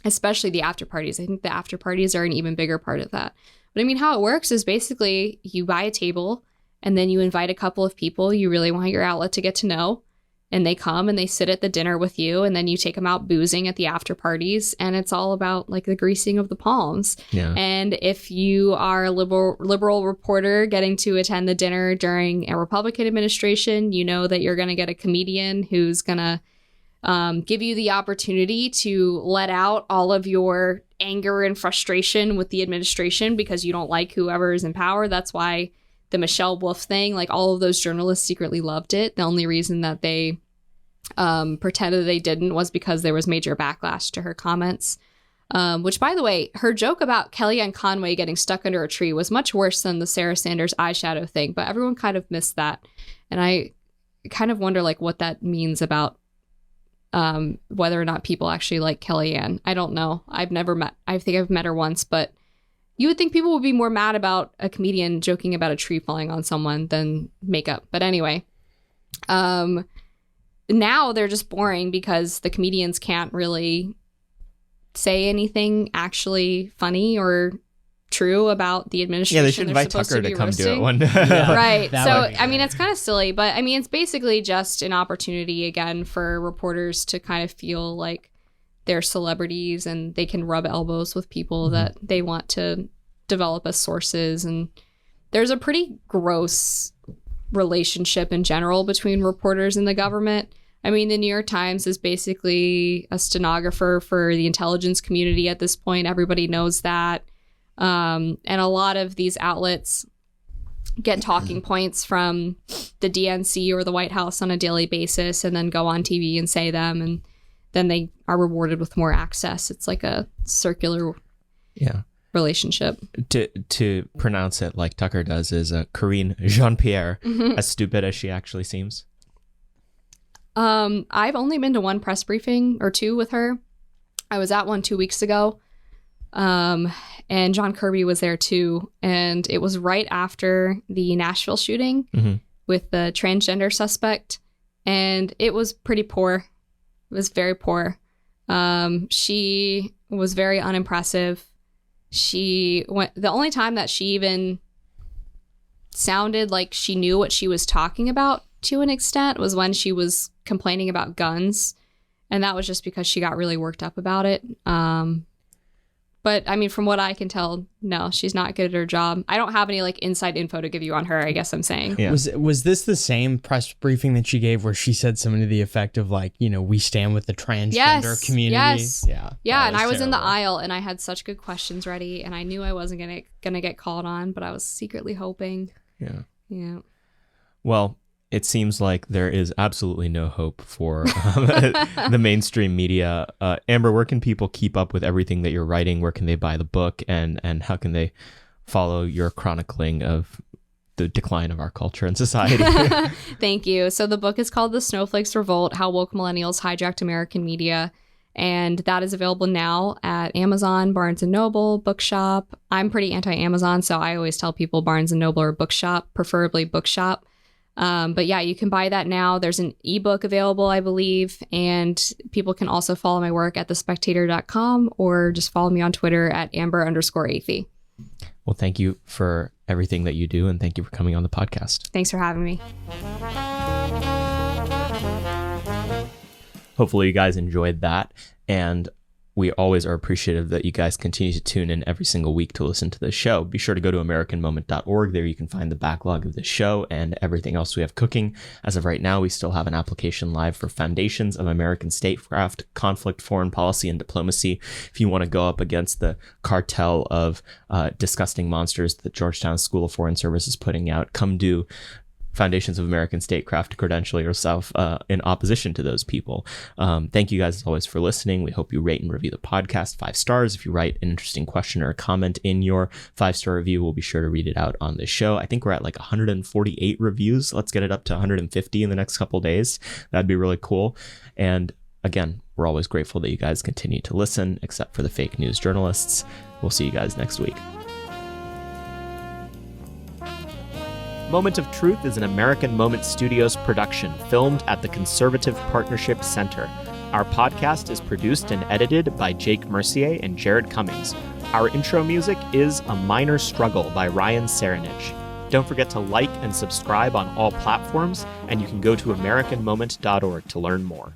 especially the after parties. I think the after parties are an even bigger part of that. But I mean, how it works is basically you buy a table and then you invite a couple of people you really want your outlet to get to know. And they come and they sit at the dinner with you, and then you take them out boozing at the after parties, and it's all about like the greasing of the palms. Yeah. And if you are a liberal reporter getting to attend the dinner during a Republican administration, you know that you're going to get a comedian who's going to give you the opportunity to let out all of your anger and frustration with the administration because you don't like whoever is in power. That's why the Michelle Wolf thing, like all of those journalists secretly loved it. The only reason that they pretended they didn't was because there was major backlash to her comments. Which, by the way, her joke about Kellyanne Conway getting stuck under a tree was much worse than the Sarah Sanders eyeshadow thing, but everyone kind of missed that. And I kind of wonder like what that means about whether or not people actually like Kellyanne. I don't know. I think I've met her once, but you would think people would be more mad about a comedian joking about a tree falling on someone than makeup. But anyway, now they're just boring because the comedians can't really say anything actually funny or true about the administration. Yeah, they should invite Tucker to come do it one day. Right. So, I mean, it's kind of silly, but I mean, it's basically just an opportunity again for reporters to kind of feel like they're celebrities and they can rub elbows with people that they want to develop as sources. And there's a pretty gross relationship in general between reporters and the government. I mean, the New York Times is basically a stenographer for the intelligence community at this point. Everybody knows that. And a lot of these outlets get talking points from the DNC or the White House on a daily basis and then go on TV and say them, and then they are rewarded with more access. It's like a circular relationship. To pronounce it like Tucker does is Karine Jean-Pierre, as stupid as she actually seems. I've only been to one press briefing or two with her. I was at one 2 weeks ago. And John Kirby was there too. And it was right after the Nashville shooting with the transgender suspect. And it was pretty poor. It was very poor. She was very unimpressive. The only time that she even sounded like she knew what she was talking about to an extent was when she was complaining about guns. And that was just because she got really worked up about it. But I mean, from what I can tell, no, she's not good at her job. I don't have any like inside info to give you on her, I guess I'm saying. Yeah. Was this the same press briefing that she gave where she said something to the effect of like, you know, we stand with the transgender community? Yes. Yeah. And I was terrible. in the aisle and I had such good questions ready and I knew I wasn't gonna get called on, but I was secretly hoping. Yeah. Well, it seems like there is absolutely no hope for the mainstream media. Amber, where can people keep up with everything that you're writing? Where can they buy the book? And how can they follow your chronicling of the decline of our culture and society? Thank you. So the book is called The Snowflakes Revolt, How Woke Millennials Hijacked American Media. And that is available now at Amazon, Barnes & Noble, Bookshop. I'm pretty anti-Amazon, so I always tell people Barnes & Noble or Bookshop, preferably Bookshop. But yeah, you can buy that now. There's an ebook available, I believe. And people can also follow my work at thespectator.com or just follow me on Twitter at Amber_Athey. Well, thank you for everything that you do. And thank you for coming on the podcast. Thanks for having me. Hopefully you guys enjoyed that. And we always are appreciative that you guys continue to tune in every single week to listen to this show. Be sure to go to AmericanMoment.org. There you can find the backlog of this show and everything else we have cooking. As of right now, we still have an application live for Foundations of American Statecraft, Conflict, Foreign Policy, and Diplomacy. If you want to go up against the cartel of disgusting monsters that Georgetown School of Foreign Service is putting out, come do Foundations of American Statecraft to credential yourself in opposition to those people. Thank you guys as always for listening. We hope you rate and review the podcast 5 stars. If you write an interesting question or a comment in your 5-star review, we'll be sure to read it out on this show. I think we're at like 148 reviews. Let's get it up to 150 in the next couple days. That'd be really cool. And again, we're always grateful that you guys continue to listen, except for the fake news journalists. We'll see you guys next week. Moment of Truth is an American Moment Studios production filmed at the Conservative Partnership Center. Our podcast is produced and edited by Jake Mercier and Jared Cummings. Our intro music is A Minor Struggle by Ryan Serenich. Don't forget to like and subscribe on all platforms, and you can go to AmericanMoment.org to learn more.